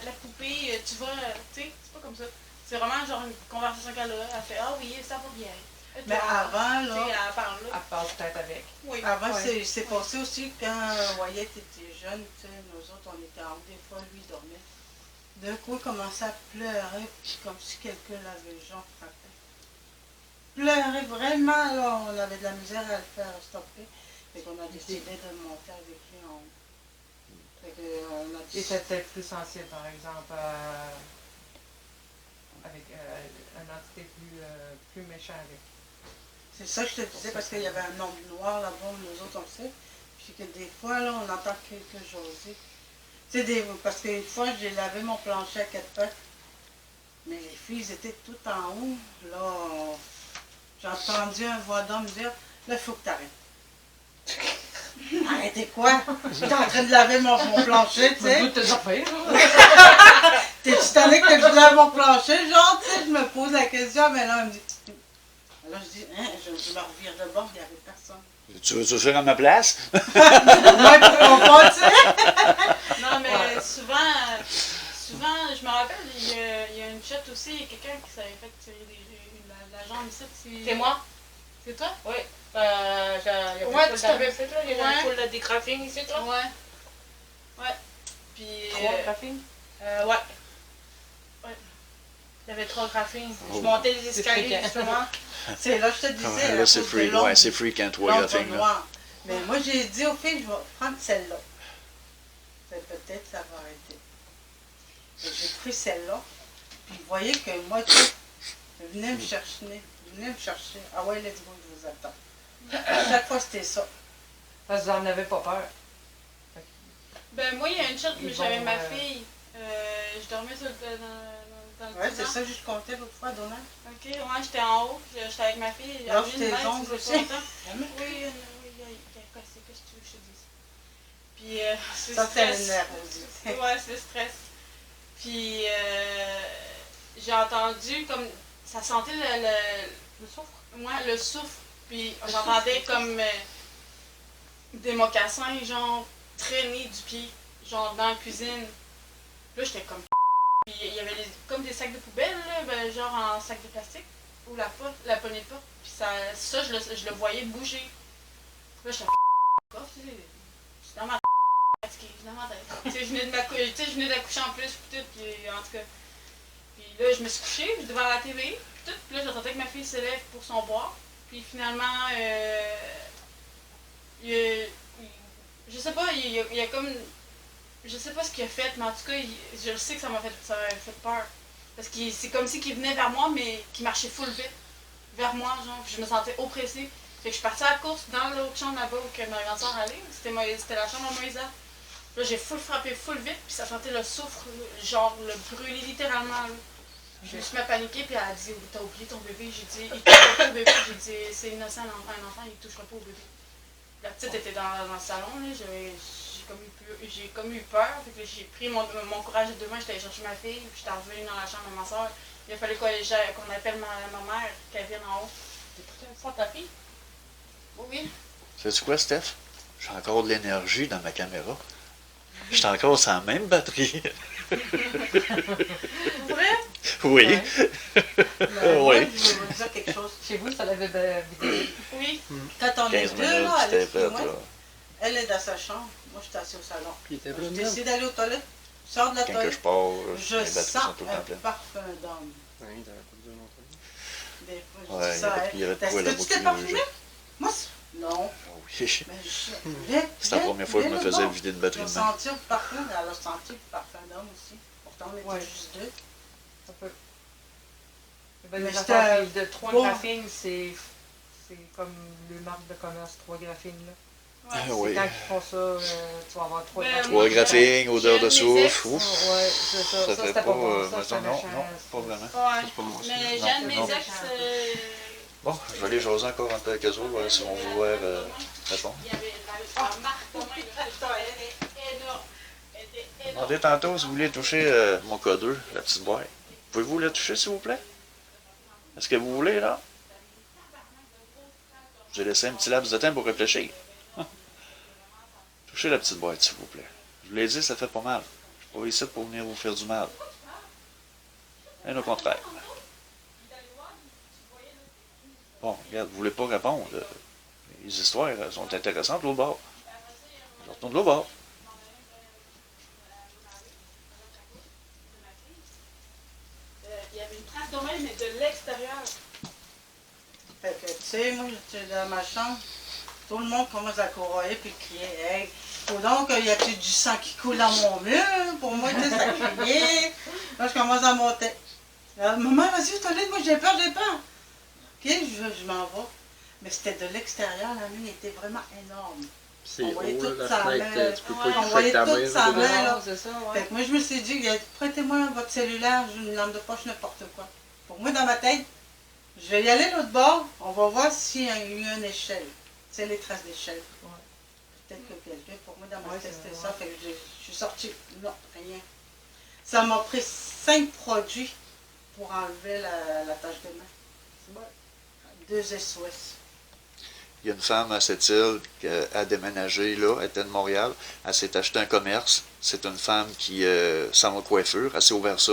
C: la poupée, tu vas, tu sais, c'est pas comme ça. C'est vraiment genre une conversation qu'elle a, elle fait, ah oui, ça va bien. Et
D: Mais
C: toi,
D: avant,
C: tu sais,
D: là,
C: elle parle, là.
E: Elle parle peut-être avec.
C: Oui.
D: avant
E: Ouais.
D: c'est passé aussi quand Wyatt était jeune, tu sais, nous autres, on était en haut, des fois, lui, il dormait. D'un coup, il commençait à pleurer, puis comme si quelqu'un l'avait genre frappé. Pleurait vraiment, là, on avait de la misère à le faire stopper. Fait qu'on a décidé de monter avec lui en haut. Fait qu'on a
E: Et
D: dit...
E: c'était peut-être plus sensible, par exemple, avec une entité plus méchante avec.
D: C'est ça que je te disais, parce qu'il y avait un ombre noir là-bas, nous autres, on le sait. Puis que des fois, là, on entend quelques jaser. Tu sais, parce qu'une fois, j'ai lavé mon plancher à 4 pattes. Mais les filles, elles étaient toutes en haut. Là, j'ai entendu un voix d'homme dire, là, il faut que tu arrêtes. Arrêtez quoi? J'étais en train de laver mon plancher, tu sais.
E: tes affaires.
D: T'es-tu tanné que je lave mon plancher? Genre, tu sais, je me pose la question, mais là, elle me dit... Alors, je dis, hein, je me revire de bord, il n'y avait personne.
A: Tu veux faire à ma place?
D: Moi, pourquoi pas, tu sais?
C: Non, mais souvent, je me rappelle, il y a une chatte aussi, il y a quelqu'un qui s'avait fait tirer la jambe ici.
F: C'est moi?
C: C'est toi?
F: Oui. Il y a
C: Ouais,
F: pas
C: tu
F: de
C: t'avais fait là, il y avait
F: Ouais.
C: un full de décraffing ici, toi? Ouais. Ouais. Puis.
F: 3 graphines?
C: Ouais. Ouais. Il y avait 3 graphings. Je
A: Oh.
C: montais les
F: C'est
C: escaliers,
F: fréquent.
C: justement.
D: C'est là, je te disais. à
A: Là, c'est
D: cause de
A: free.
D: l'ombre,
A: Ouais, c'est freakant, toi,
D: l'ombre
A: Yachting, là.
D: noire. Mais moi, j'ai dit aux filles, je vais prendre celle-là. Peut-être ça va arrêter. Et j'ai pris celle-là. Puis vous voyez que moi, tout, venez me chercher. Venez me chercher. Ah ouais, let's go, je vous attends. À chaque fois, c'était ça.
E: Parce que vous n'en avez pas peur.
C: Ben, moi, il y a une chatte, mais
E: Ils
C: j'avais
E: vont,
C: ma fille. Je dormais dans le
D: Ouais, c'est
C: divan.
D: ça que je comptais l'autre fois, Donald.
C: Ok, ouais, j'étais en haut, j'étais avec ma fille.
D: Lâche
C: Une
D: tes
C: mètre,
D: ongles
C: ça faisait
D: aussi.
C: pas longtemps. Oui, oui, qu'est-ce que tu veux que je te dise? Puis, c'est
D: Ça, c'est
C: stress.
D: une nervosité.
C: Ouais, c'est le stress. Puis, j'ai entendu comme. Ça sentait le souffle. Ouais, le souffle. Puis, j'entendais comme des mocassins, genre, traîner du pied, genre, dans la cuisine. Là, j'étais comme. Puis, il y avait comme des sacs de poubelle, là, ben, genre en sac de plastique, ou la poignée de porte. Puis, ça je le voyais bouger. Là, j'étais c'est dans ma fatiguée, je suis dans ma tête. Tu sais, je venais d'accoucher en plus, puis tout, puis en tout cas. Puis là, je me suis couchée, puis devant la TV, puis tout. Puis là, j'entendais que ma fille s'élève pour son boire. Puis finalement, je sais pas, il y a comme. Je sais pas ce qu'il a fait, mais en tout cas, je sais que ça m'a fait peur. Parce que c'est comme si qu'il venait vers moi, mais qu'il marchait full vite. Vers moi, genre, puis je me sentais oppressée. Fait que je suis partie à la course dans l'autre chambre là-bas où que ma grande soeur allait. C'était la chambre à Moïsa. Là, j'ai frappé full vite, puis ça sentait le soufre, genre le brûler littéralement. Là. Je me suis mis à paniquer, puis elle a dit, t'as oublié ton bébé. J'ai dit, il touchera pas au bébé. J'ai dit, c'est innocent, un enfant, il touchera pas au bébé. La petite était dans le salon, là. J'ai comme eu peur. Fait que j'ai pris mon courage à deux mains, j'étais allée chercher ma fille, puis j'étais revenue dans la chambre de ma soeur. Il a fallu qu'on appelle ma mère, qu'elle vienne en haut.
F: C'est pas ta fille?
C: Oui.
A: Sais-tu quoi, Steph? J'ai encore de l'énergie dans ma caméra. J'ai encore sa même batterie.
C: C'est vrai?
A: Oui.
E: Ouais.
D: Mais moi,
A: Oui.
D: je vais vous dire quelque chose.
E: Chez vous, ça l'avait vidé.
C: Oui.
D: Quand on est
A: 15
D: deux,
A: minutes,
D: là,
A: c'était
D: Alex et
A: fait,
D: moi,
A: là.
D: elle est dans sa chambre. Moi, j'étais assis au salon.
G: Puis il était
D: Je
G: plein de
D: décide d'aller aux toilettes. Je sors de la
B: Quand que
D: toilette.
B: je pars,
D: Je
B: les batteries
D: sens
B: sont tout le temps
D: un
B: pleines.
D: parfum d'homme.
G: Ouais, il t'avait pas dit un autre.
D: Des fois,
B: Ouais,
D: je dis ça.
B: il y avait de quoi
D: Est-ce
B: là-bas
D: que tu
B: qui
D: t'es parfumé? Moi, non.
B: Ah oui.
D: Mais je voulais.
B: C'est la première fois que je me faisais vider une batterie
D: Je
B: de main.
D: sentir le parfum, elle a senti le parfum d'homme aussi. Pourtant, on était
E: Ouais.
D: juste deux.
E: Ça peut. Ben,
D: Mais
E: les
D: c'était
E: affaires de 3
D: bon.
E: graphines, c'est comme les marques de commerce, 3 graphines. Là.
B: Ah
E: C'est
B: oui.
E: quand ils font ça, tu vas avoir 3
C: Ben,
E: graphines.
B: Trois graphines, odeur de
C: j'ai un de mes ex.
B: soufre. Ouf.
E: Ouais, c'est ça.
B: Ça
E: Ça,
B: fait
E: c'était
B: pas.
E: pas bon. Ça,
B: mettons,
E: c'était
B: non,
E: méchant.
B: non, pas vraiment.
C: Ouais.
G: C'est pas moi, ça.
C: Mais
B: Non.
C: j'ai un de mes
E: Non.
C: ex.
B: Bon, je vais aller jaser encore un peu avec eux autres, voir si on va vouloir répondre.
C: Il y avait la marque de main, elle était énorme. Elle était énorme.
B: Demandez tantôt si vous voulez toucher mon codeur, la petite boîte. Pouvez-vous la toucher, s'il vous plaît? Est-ce que vous voulez, là? J'ai laissé un petit laps de temps pour réfléchir. Touchez la petite boîte, s'il vous plaît. Je vous l'ai dit, ça fait pas mal. Je suis pas ici pour venir vous faire du mal. Bien au contraire. Bon, regarde, vous voulez pas répondre. Les histoires sont intéressantes, l'autre bord. Je retourne de l'autre bord.
C: Il y avait une trace de main, mais de l'extérieur.
D: Fait que, tu sais, moi, j'étais dans ma chambre. Tout le monde commence à courir puis crier. Hey, faut donc qu'il y a plus du sang qui coule dans mon mur. Pour moi, tu sais, ça criait. Là, je commence à monter. Là, maman, vas-y aux toilettes, moi, j'ai peur, j'ai peur. Ok, je m'en vais. Mais c'était de l'extérieur, la mine était vraiment énorme.
G: C'est
D: On voyait
G: haut,
D: toute
G: là,
D: sa
G: la fenêtre,
D: main.
G: tu peux
C: Ouais,
G: pas y
C: on
G: toucher
D: voyait
G: avec ta
D: toute
G: main.
D: sa
G: là,
D: main.
G: dedans.
D: là.
E: Non, c'est ça,
D: Fait
E: ouais.
D: que moi, je me suis dit, prêtez-moi votre cellulaire, j'ai une lampe de poche, n'importe quoi. Pour moi, dans ma tête, je vais y aller l'autre bord, on va voir s'il y a eu une échelle. C'est les traces d'échelle.
E: Ouais.
D: Peut-être que quelqu'un, pour moi, dans ma
E: Ouais,
D: tête,
E: c'est
D: c'était
E: vrai.
D: ça. Fait que je suis sortie. Non, rien. Ça m'a pris 5 produits pour enlever la tache de main.
E: C'est bon.
D: 2 SOS.
B: Il y a une femme à cette île qui a déménagé là, elle était de Montréal. Elle s'est acheté un commerce. C'est une femme qui s'en va coiffure, elle s'est ouvert ça.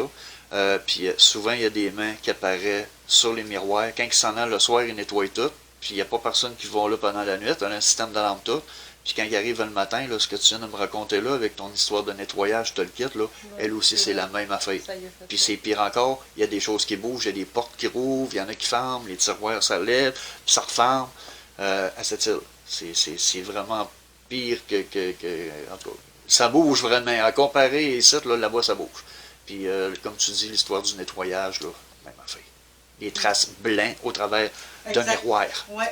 B: Puis souvent, il y a des mains qui apparaissent sur les miroirs. Quand ils s'en allent le soir, ils nettoient tout. Puis il n'y a pas personne qui va là pendant la nuit. Elle a un système d'alarme tout. Puis quand il arrive le matin, là, ce que tu viens de me raconter là, avec ton histoire de nettoyage, je te le quitte, là, elle aussi, c'est la même affaire.
E: Ça y est, fait
B: Puis
E: ça.
B: c'est pire encore, il y a des choses qui bougent, il y a des portes qui rouvrent, il y en a qui ferment, les tiroirs ça lève, puis ça referme. À cette île, c'est vraiment pire en tout cas, ça bouge vraiment. À comparer ici, là-bas, ça bouge. Puis comme tu dis, l'histoire du nettoyage, là, même affaire. Les traces blancs au travers d'un
D: Exact.
B: miroir,
D: Ouais.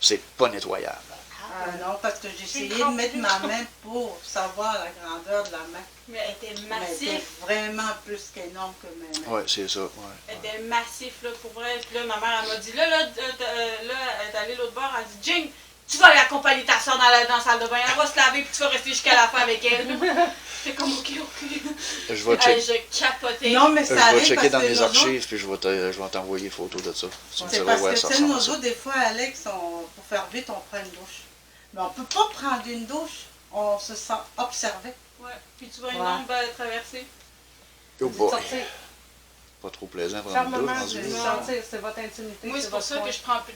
B: c'est pas nettoyable.
D: Ah non, parce que j'ai essayé de
C: grande
D: mettre
C: plus.
D: ma main pour savoir la grandeur de la main.
C: Mais elle était
D: Mais elle était
C: massif.
D: vraiment plus qu'énorme que mes mains.
B: Ouais, c'est ça. Ouais.
C: Elle était massif, là, pour vrai. Puis là, ma mère, elle m'a dit, là, elle est allée l'autre bord, elle dit, Jing, tu vas aller accompagner ta soeur dans la salle de bain, elle va se laver, puis tu vas rester jusqu'à la fin avec elle. J'étais comme, ok.
B: Je vais checker.
C: Je capotais.
D: Non, mais
B: Je
D: ça
B: vais
D: arrive
B: checker
D: parce
B: dans
D: que
B: mes
D: nous autres,
B: archives, puis je vais t'envoyer photo de ça. Tu me
D: c'est
B: diras,
D: parce
B: ouais,
D: que,
B: ça
D: tu sais,
B: ressemble
D: nous
B: à ça.
D: autres, des fois, Alex, pour faire vite, on prend une douche. Mais on peut pas prendre une douche, on se sent observé.
C: Ouais. Puis tu vois une
E: Ouais.
C: ombre traverser.
B: Oh boy.
E: Sortir.
B: Pas trop plaisant pour une douche.
E: Fermement,
B: rendu
E: je
B: là.
E: sortir, c'est votre intimité.
C: Moi, c'est pour ça que je prends plus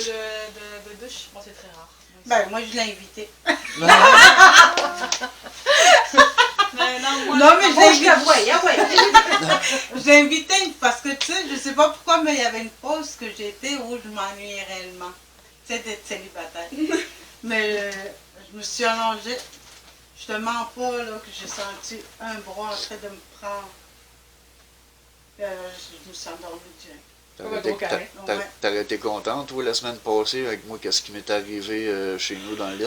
C: de douche. Bon, c'est très rare.
D: Ben, moi, je l'ai invité.
C: Mais non, moi,
D: Non, mais je l'ai invité.
E: ouais.
D: Je l'ai invité parce que, tu sais, je sais pas pourquoi, mais il y avait une pause que j'étais où je m'ennuyais réellement. Tu sais, d'être célibataire. Mais je me suis allongée. Je te mens pas, là, que j'ai senti un bras en train de me prendre. Je me suis endormie direct.
E: Comme un gros carré.
B: T'aurais été contente, toi, la semaine passée, avec moi, qu'est-ce qui m'est arrivé chez nous dans le lit?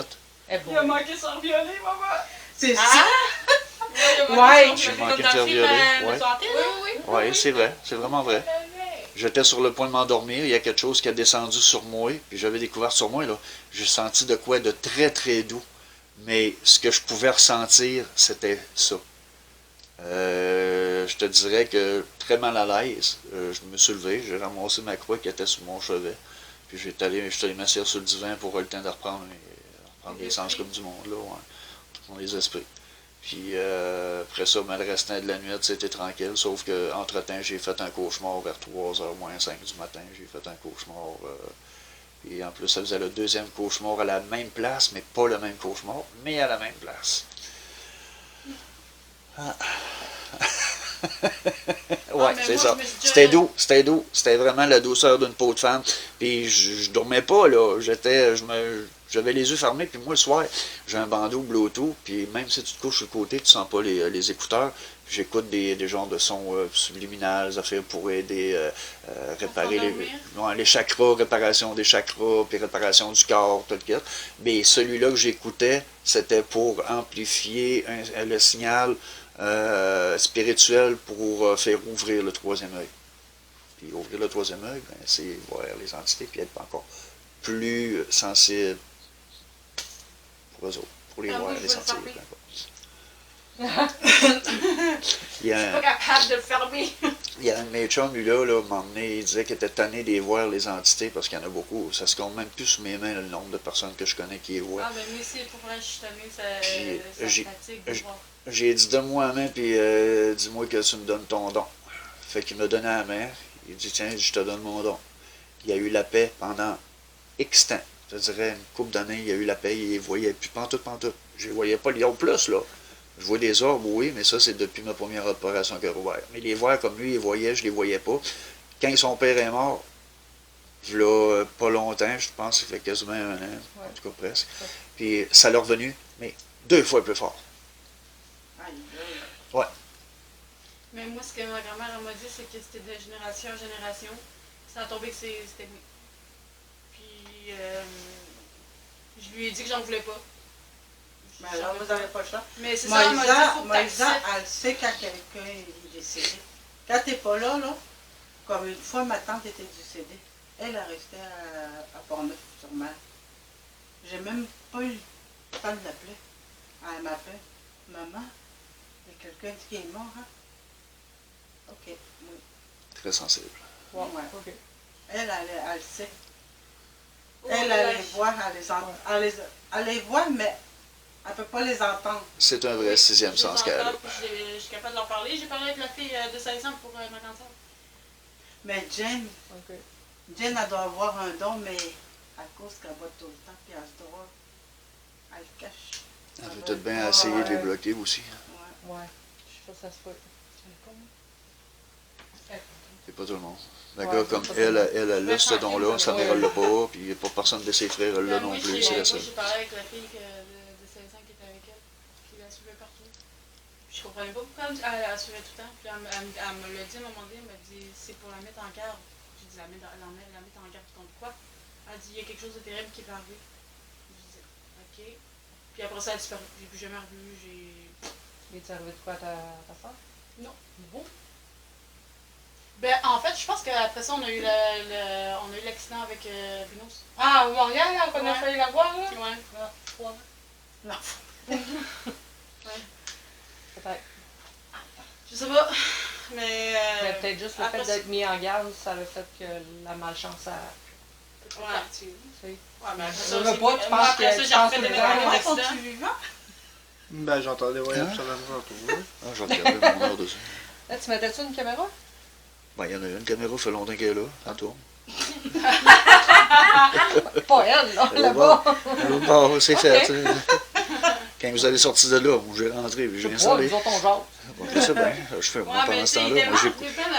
E: Eh
C: il a
E: bon.
C: manqué son violet, maman.
D: C'est
C: Ah!
D: ça.
E: Ouais.
B: J'ai
C: Comme
B: manqué
C: dans
B: de
C: le
B: faire
C: film,
B: violer,
C: Le
B: ouais.
C: Santé, là. Oui.
B: Oui, c'est vrai, c'est vraiment vrai. J'étais sur le point de m'endormir, il y a quelque chose qui a descendu sur moi, puis j'avais découvert sur moi, là, j'ai senti de quoi de très très doux. Mais ce que je pouvais ressentir, c'était ça. Je te dirais que très mal à l'aise, je me suis levé, j'ai ramassé ma croix qui était sur mon chevet, puis je suis allé m'asseoir sur le divan pour avoir le temps de reprendre les sens comme du monde, là, ouais, les esprits. Puis après ça, le restant de la nuit, c'était tranquille, sauf que entre temps j'ai fait un cauchemar vers 3h moins 5 du matin. J'ai fait un cauchemar Puis en plus, ça faisait le deuxième cauchemar à la même place, mais pas le même cauchemar, mais à la même place. Ah. Ouais,
C: mais
B: c'est
C: moi,
B: ça.
C: je me suis déjà-
B: C'était doux, c'était doux. C'était vraiment la douceur d'une peau de femme. Puis je dormais pas, là. J'avais les yeux fermés, puis moi, le soir, j'ai un bandeau Bluetooth, puis même si tu te couches sur le côté, tu sens pas les écouteurs. Puis j'écoute des genres de sons subliminales, affaires pour aider réparer les chakras, réparation des chakras, puis réparation du corps, tout le kit. Mais celui-là que j'écoutais, c'était pour amplifier le signal spirituel pour faire ouvrir le troisième œil. Puis ouvrir le troisième œil, ben, c'est voir les entités, puis être encore plus sensible pour eux autres, pour les
C: Ah,
B: voir,
C: moi, je
B: les
C: veux le
B: sentir.
C: fermer.
B: peu importe. Il y
C: Je suis
B: a
C: pas capable de le fermer.
B: il y a un de mes chums, lui, là, un moment donné, il disait qu'il était tanné de les voir, les entités, parce qu'il y en a beaucoup. Ça se compte même plus sur mes mains, le nombre de personnes que je connais qui les voient.
C: Ah, ben, moi aussi, pour vrai, je suis tannée,
B: J'ai-
C: ça
B: j'ai-
C: fatigue de
B: j'ai-
C: voir.
B: J'ai dit, donne-moi la main, puis dis-moi que tu me donnes ton don. Fait qu'il me donnait la main. Il dit, tiens, je te donne mon don. Il y a eu la paix pendant X temps. Je dirais une couple d'années, il y a eu la paix, il les voyait plus pantoute. Je les voyais pas, les autres plus, là. Je vois des orbes, oui, mais ça, c'est depuis ma première opération cœur ouvert. Mais les voir comme lui, il les voyait, je les voyais pas. Quand son père est mort, là, pas longtemps, je pense, ça fait quasiment un an, en tout cas presque. Puis ça l'a revenu, mais 2 fois plus fort.
D: Aïe, aïe.
C: Mais moi, ce que ma grand-mère elle m'a dit, c'est que c'était de génération en génération. Ça a tombé que c'était moi. Puis, je lui ai dit que j'en voulais pas.
D: Mais alors, vous n'avez pas le choix.
C: Mais c'est ça, elle m'a dit, faut que
D: Moïsa,
C: t'acceptes.
D: elle sait quand quelqu'un est décédé. Quand t'es pas là, comme une fois ma tante était décédée, elle a resté à Portneuf-sur-Mer. J'ai même pas eu le temps de l'appeler. Elle m'appelle, maman, il y a quelqu'un qui est mort, hein? Ok, oui.
B: Très sensible.
D: Ouais.
E: Ok.
D: Elle sait.
C: Oh,
D: Elle
C: là,
D: les voit, elle les voit, mais elle ne peut pas les entendre.
B: C'est un vrai sixième
C: je
B: sens
C: les
B: qu'elle a.
C: entends, puis je suis capable de leur parler. J'ai parlé avec la fille de 16 ans pour ma grande sœur.
D: Mais Jane,
E: Ok.
D: Jane, elle doit avoir un don, mais à cause qu'elle boit tout le temps, puis elle se drogue, elle le cache.
B: Elle veut peut-être bien essayer de les bloquer aussi.
D: Ouais.
E: Ouais. Je sais pas si ça se peut.
B: C'est pas tout le monde. Un
E: Ouais,
B: gars
E: c'est
B: comme
E: pas
B: elle,
E: tout le monde.
B: elle a ce don-là, sa mère, elle l'a pas, puis pas personne de ses frères, elle l'a non
C: Moi,
B: plus,
C: j'ai
B: c'est ça.
C: parlé avec la fille de 16 ans qui était avec elle, qui la suivait partout. Puis je comprenais pas pourquoi elle la suivait tout le temps. Puis elle me l'a dit à un moment donné, elle m'a dit c'est pour la mettre en garde. J'ai dit la mettre en garde contre quoi? Elle a dit il y a quelque chose de terrible qui va arriver. J'ai dit ok. Puis après ça, elle a disparu. J'ai plus jamais revu.
E: Il est arrivé de quoi à ta soeur?
C: Non.
E: Bon.
C: Ben en fait, je pense qu'après ça, on a eu l'accident avec Bunos.
E: Ah, au Montréal, là, qu'on a
C: Ouais.
E: failli la voir, là?
C: Ouais.
D: Non.
E: Peut-être.
C: Je sais pas. Mais.
E: Mais peut-être juste le
C: après
E: fait d'être mis en garde, ça a fait que la malchance a.
C: Ouais.
E: Tu sais.
C: Ouais, mais après
E: Je
C: ça,
E: veux
C: aussi,
E: pas, tu
C: moi,
E: penses
C: après
E: que-
C: ça,
E: tu
C: j'ai
E: penses
C: refait
E: tout
C: des
E: le
C: mémoires
E: temps,
C: d'un
D: Ouais,
C: accident.
D: sont-tu vivants?
G: Ben, j'entendais, ouais,
B: Hein?
G: absolument tantôt. hein.
B: Ah, je vais regarder mon heure dessus.
E: Là, tu mettais-tu une caméra?
B: Ben, il y en a une caméra, fait longtemps qu'elle est là, elle tourne.
E: Pas elle, là,
B: Elle
E: là-bas.
B: Bon, c'est fait.
E: Ok.
B: Quand vous allez sortir de là, moi j'ai rentré, puis j'ai
E: Je sais pas,
B: installé.
E: nous autres, on jase.
B: Bon, je sais bien, je fais moi
C: Ouais,
B: pendant
C: mais
B: ce
C: tu sais,
B: temps-là. Moi,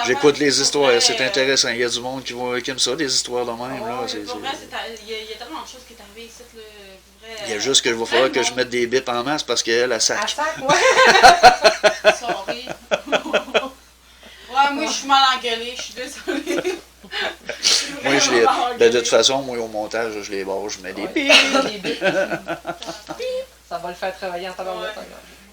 B: j'écoute les histoires, c'est intéressant. Il y a du monde qui aime ça, des histoires de même. Là.
C: Pour vrai, il y a tellement de choses qui sont arrivées ici. Pour vrai,
B: Il y a juste qu'il va falloir que je mette des bips en masse parce qu'elle, elle
E: À
B: sac.
E: sac, ouais.
C: Sorry. Ouais, moi, je suis mal engueulée, je suis désolée.
B: Moi, de toute façon, moi, au montage, je les barre, je mets des bips.
E: Des bips. Ça va le faire travailler en tabarouette.
C: Ouais.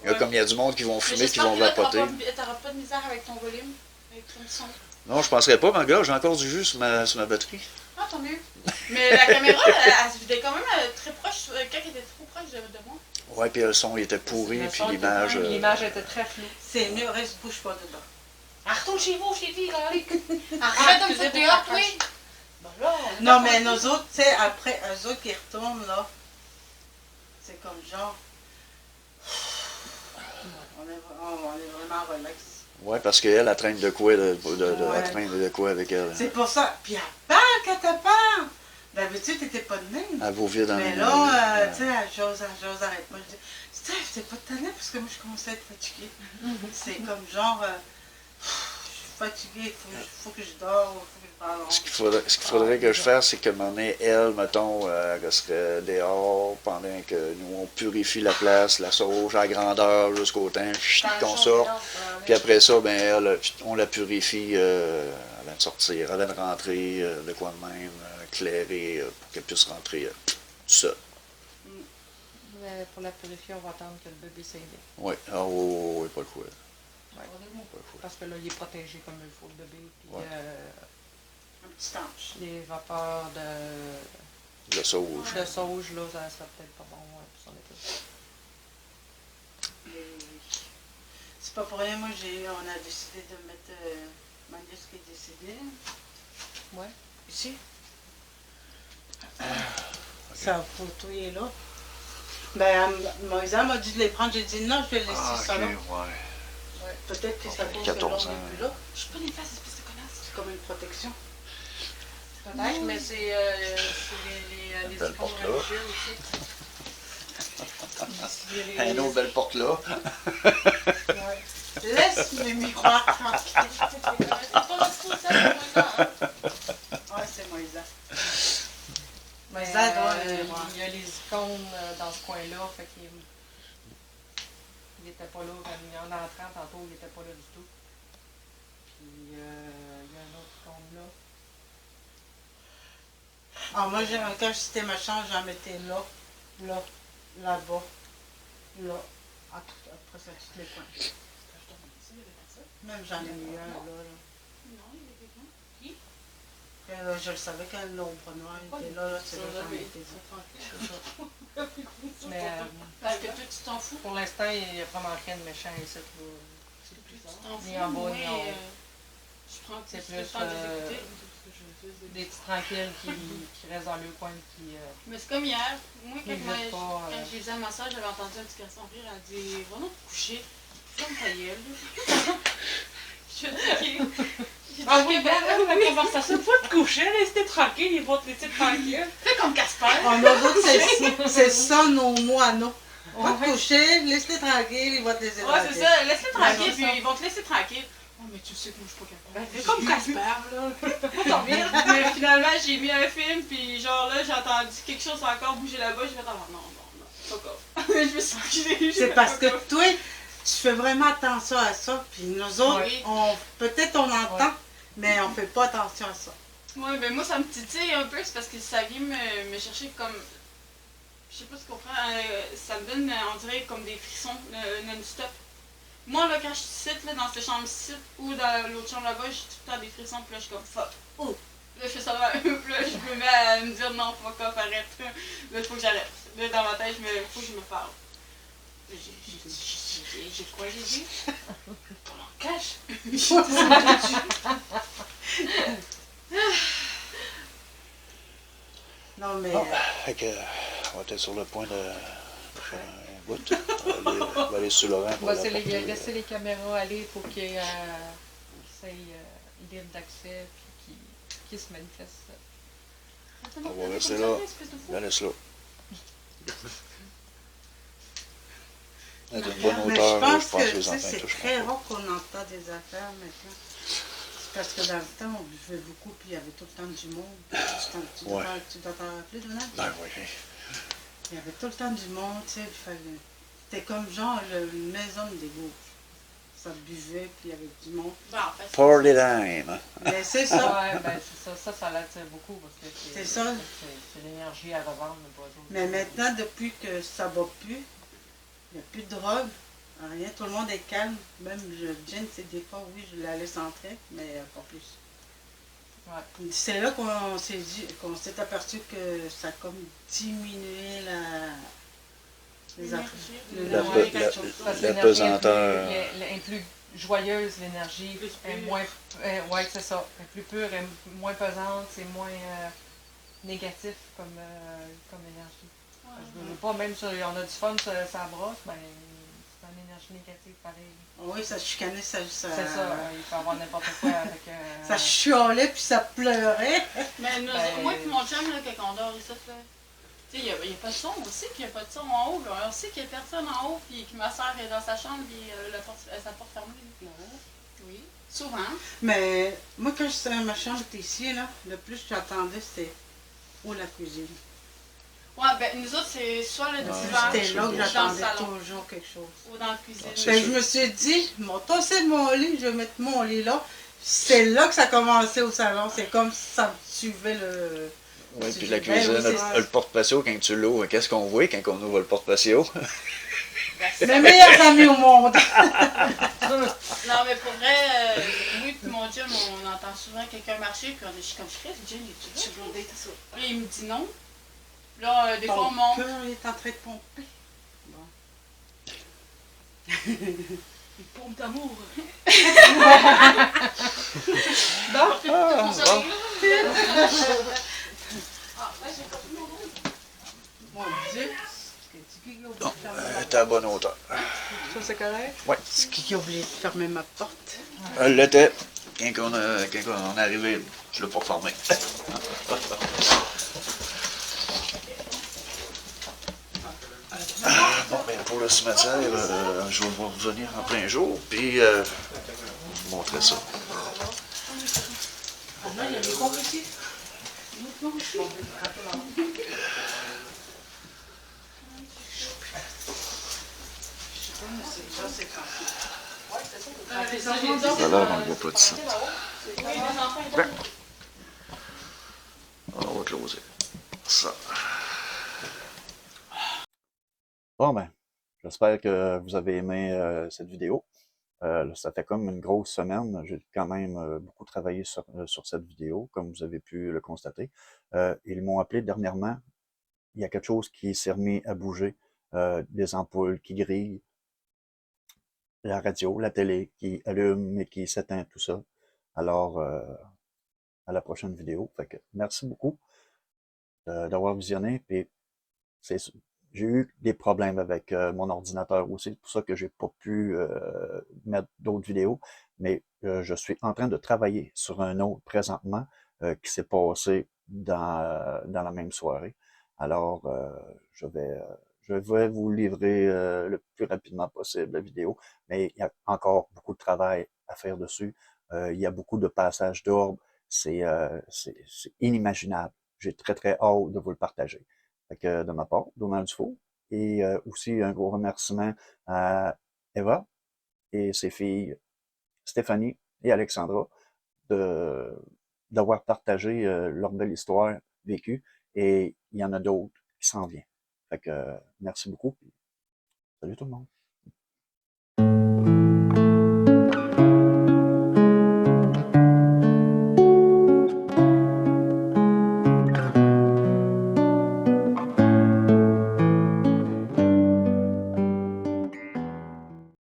B: Il y a comme il y a du monde qui vont
C: Mais
B: fumer, qui
C: j'espère
B: vont
C: que là,
B: vapoter.
C: t'auras pas de misère avec ton volume, avec ton son.
B: Non, je penserais pas, mais gars, j'ai encore du jus sur ma batterie.
C: Ah, tant mieux. Mais la caméra, elle se vidait quand même très proche, quand elle était trop proche de moi.
B: Ouais, puis le son, il était pourri,
E: Le
B: puis
E: son était
B: l'image.
E: pourri, L'image était très floue.
D: C'est mieux, reste, bouge pas dedans.
E: Retourne chez vous, chez lui, allez.
C: Arrête de me foutre dehors, toi.
E: Ben là,
D: Non, mais nous autres, tu sais, après, eux autres qui retournent, là, c'est comme genre. On est vraiment relax.
B: Ouais, parce qu'elle, elle traîne de quoi, elle
D: Ouais.
B: traîne de quoi avec elle.
D: C'est pour ça. Puis elle parle quand elle parle. D'habitude, t'étais pas de même.
B: Elle va vite dans
D: Mais
B: les
D: là, tu sais, j'ose arrête pas. Je dis, Steph, c'est pas de talent parce que moi, je commençais à être fatiguée. C'est comme genre, je suis fatiguée, faut que je dors, faut que je parle.
B: Ce qu'il faudrait que je fasse, c'est que m'emmener elle, mettons, elle serait dehors pendant que nous, on purifie la place, la sauge à grandeur jusqu'au temps, qu'on sort. Puis après ça, ben, elle, on la purifie avant de sortir, avant de rentrer, de quoi de même, éclairer pour qu'elle puisse rentrer tout seule.
E: Mais pour la purifier, on va attendre que le bébé s'aide.
B: Oui, ah oui, pas le choix.
E: Ouais.
B: Pas le choix.
E: Parce que là, il est protégé comme il faut, le bébé. Puis
B: Ouais.
D: Un petit ange.
E: les vapeurs
B: Le sauge.
E: de sauge, là, ça serait peut-être pas bon pour son état.
D: C'est pas pour rien, moi, on a décidé de mettre ma nièce qui est décédée.
E: Ouais.
D: Ici. Sa photo est là. Ben, Moïsa m'a dit de les prendre. J'ai dit non, je vais laisser ça là.
B: Ouais.
D: Peut-être que ça cause que
B: 14
D: l'on
B: ans.
D: n'est plus là.
C: Je suis pas une face, espèce de connasse.
D: C'est comme une protection.
E: Peut-être, mais c'est les
B: Belle
E: icônes
B: porte là.
E: religieux aussi.
B: Un autre belle porte là.
E: Ouais.
D: Laisse mes miroirs tranquilles. Ouais, c'est Moïsa.
E: Mais
D: Ça doit le voir.
E: il y a les icônes dans ce coin-là, fait qu'il n'était pas là. En entrant, tantôt, il n'était pas là du tout. Puis il y a un autre icône là.
D: Ah, moi, quand c'était ma chambre, j'en mettais là, là, là-bas, là, après ça, tous les coins. Même j'en ai mis un, là.
C: Non, il y avait quelqu'un. Qui?
D: Et là, je le savais quand l'ombre noire était là, c'est là que j'en mettais là.
E: Mais
C: Parce que toi, tu t'en fous.
E: pour l'instant, il n'y a vraiment rien de méchant ici. Là.
C: Tu t'en fous.
E: Ni en bas, ni en haut.
C: Je prends
E: C'est
C: plus le
E: plus
C: temps de les écouter.
E: des petits tranquilles qui restent dans le coin qui.
C: Mais c'est comme hier. Moi,
E: Ils veulent pas,
C: quand j'ai dit à ma soeur, j'avais entendu un petit garçon rire. Elle a dit va donc te coucher. Ferme ta gueule. Je suis dit, ok. J'ai dit,
F: Ah
C: ok,
F: oui,
C: ben,
F: la conversation, faut te coucher, rester tranquille, ils vont te laisser tranquille.
C: fais comme Casper.
D: Oh, nous autres, c'est ça nos mots à nous. Va te coucher, laisse-les tranquilles, ils vont te laisser
C: Ouais, c'est
D: tranquille.
C: ça. Laisse-les tranquille,
E: Ouais,
C: puis
E: c'est ça.
C: ils vont te laisser tranquille. Oh, mais tu sais que moi, je suis pas capable.
F: Fais comme Casper, là.
C: Mais finalement, j'ai mis un film, puis genre là, j'ai entendu quelque chose encore bouger là-bas. J'ai fait, ah non, fuck off. Je me suis couchée.
D: C'est parce que toi, tu fais vraiment attention à ça, puis nous autres,
C: Oui.
D: peut-être on entend,
E: Ouais.
D: mais on fait pas attention à ça.
C: Ouais, mais moi, ça me titille un peu, c'est parce que ça vient me chercher comme. Je sais pas si tu comprends, ça me donne, on dirait, comme des frissons non-stop. Moi, là, quand je suis ici, là, dans cette chambre-ci, ou dans l'autre chambre là-bas, j'ai tout le temps des frissons, puis là, je suis comme fuck. Oh! Là, je fais ça là, puis là, je me mets à me dire non, fuck off, arrête. Là, il faut que j'arrête. Là, dans ma tête, faut que je me parle. J'ai quoi, j'ai dit? Ton langage?
D: Non, mais
B: Fait que, on va être sur le point de faire un bout. On va aller sur Laurent
E: On
B: pour
E: va
B: la porter.
E: laisser les caméras aller pour qu'il y ait libre d'accès puis qu'il se manifeste.
B: On va rester là. La laisse là. Elle a une bonne
D: mais
B: hauteur,
D: je pense
B: je pense
D: que
B: que les
D: tu sais,
B: enfants
D: c'est
B: touchent
D: très
B: pas.
D: rare qu'on entend des affaires maintenant. C'est parce que dans le temps, on buvait beaucoup, puis il y avait tout le temps du monde.
B: Ouais.
D: Tu dois t'en rappeler, Donald?
B: Ben oui.
D: Il y avait tout le temps du monde, tu sais, c'était comme genre une maison de dégoût. Ça buvait, puis il y avait du monde.
C: Ben, en fait,
B: Party time.
D: Mais c'est ça.
E: Ouais, ben c'est ça. Ça l'attire beaucoup parce que
D: C'est ça.
E: C'est l'énergie à revendre, mais pas autre.
D: Mais maintenant, depuis que ça va plus, il n'y a plus de drogue, rien, tout le monde est calme. Même Jen, c'est des fois, oui, je la laisse entrer, mais pas plus.
E: Ouais.
D: C'est là qu'on s'est dit, qu'on s'est aperçu que ça a comme diminué les affaires.
C: L'énergie.
E: Parce que
B: La
E: l'énergie
B: pesanteur.
E: est plus joyeuse, l'énergie
C: Plus
E: est
C: pure.
E: moins. Ouais, c'est ça. Elle est plus pure, elle est moins pesante, c'est moins négatif comme énergie. Je veux pas, même si on a du fun, ça brosse, ben, c'est une énergie négative pareil.
D: Oui, ça chicanait, ça...
E: C'est ça, il peut avoir n'importe quoi avec...
D: Ça chialait, puis ça pleurait.
C: Mais nous,
E: Ben-
C: moi et mon chum, là, quand on dort ici, là, tu sais, il n'y a pas de son. On sait qu'il n'y a pas de son en haut. Là. On sait qu'il n'y a personne en haut, puis que ma soeur est dans sa chambre, puis sa porte fermée. Non. Oui, souvent.
D: Mais moi, quand ma chambre était ici, là, le plus que j'entendais, c'était ou la cuisine.
C: Ouais, ben nous autres, c'est soit le divan
D: C'était là que
C: ou dans le
D: j'attendais
C: salon,
D: toujours quelque chose.
C: ou dans la cuisine.
A: C'est
D: Fait que
A: sûr.
D: je me suis dit, mon tasser mon lit, je vais mettre mon lit là. C'est là que ça commençait au salon. C'est comme si ça suivait le...
B: Oui,
D: Tu
B: puis
D: dis,
B: la
D: ben
B: cuisine,
D: oui, c'est ça.
B: le porte-patio, quand tu l'ouvres, qu'est-ce qu'on voit quand on ouvre le porte-patio?
D: Mes meilleurs amis au monde.
C: Non, mais pour vrai, oui, puis mon chum, on entend souvent quelqu'un marcher, puis je suis comme, Chris, Jim, es-tu là? Puis il me dit non. Là, des fois, on
D: Ton
C: monte.
D: cœur est en train de pomper.
C: Une pompe d'amour.
E: Bon,
D: Mon Dieu.
B: Non, t'es à bonne hauteur.
E: ça c'est correct?
B: Oui,
D: C'est qui a oublié de fermer ma porte?
B: elle l'était. Quand on est arrivé, je l'ai pas formé. Bon, ben pour le cimetière, je vais vous revenir en plein jour, puis vous montrer ça. Ça a l'air, on ne voit pas de ça. Ben, on va closer ça.
A: Bon, ben, j'espère que vous avez aimé cette vidéo. Ça fait comme une grosse semaine. J'ai quand même beaucoup travaillé sur cette vidéo, comme vous avez pu le constater. Ils m'ont appelé dernièrement. Il y a quelque chose qui s'est remis à bouger. Des ampoules qui grillent, la radio, la télé qui allume et qui s'éteint, tout ça. Alors, à la prochaine vidéo. Fait que merci beaucoup d'avoir visionné. Puis j'ai eu des problèmes avec mon ordinateur aussi. C'est pour ça que j'ai pas pu mettre d'autres vidéos. Mais je suis en train de travailler sur un autre présentement qui s'est passé dans la même soirée. Alors, je vais vous livrer le plus rapidement possible la vidéo. Mais il y a encore beaucoup de travail à faire dessus. Il y a beaucoup de passages d'ordre. C'est inimaginable. J'ai très, très hâte de vous le partager. Fait que de ma part, Donald Dufault. Et aussi un gros remerciement à Eva et ses filles Stéphanie et Alexandra d'avoir partagé leur belle histoire vécue. Et il y en a d'autres qui s'en viennent. Fait que merci beaucoup. Salut tout le monde.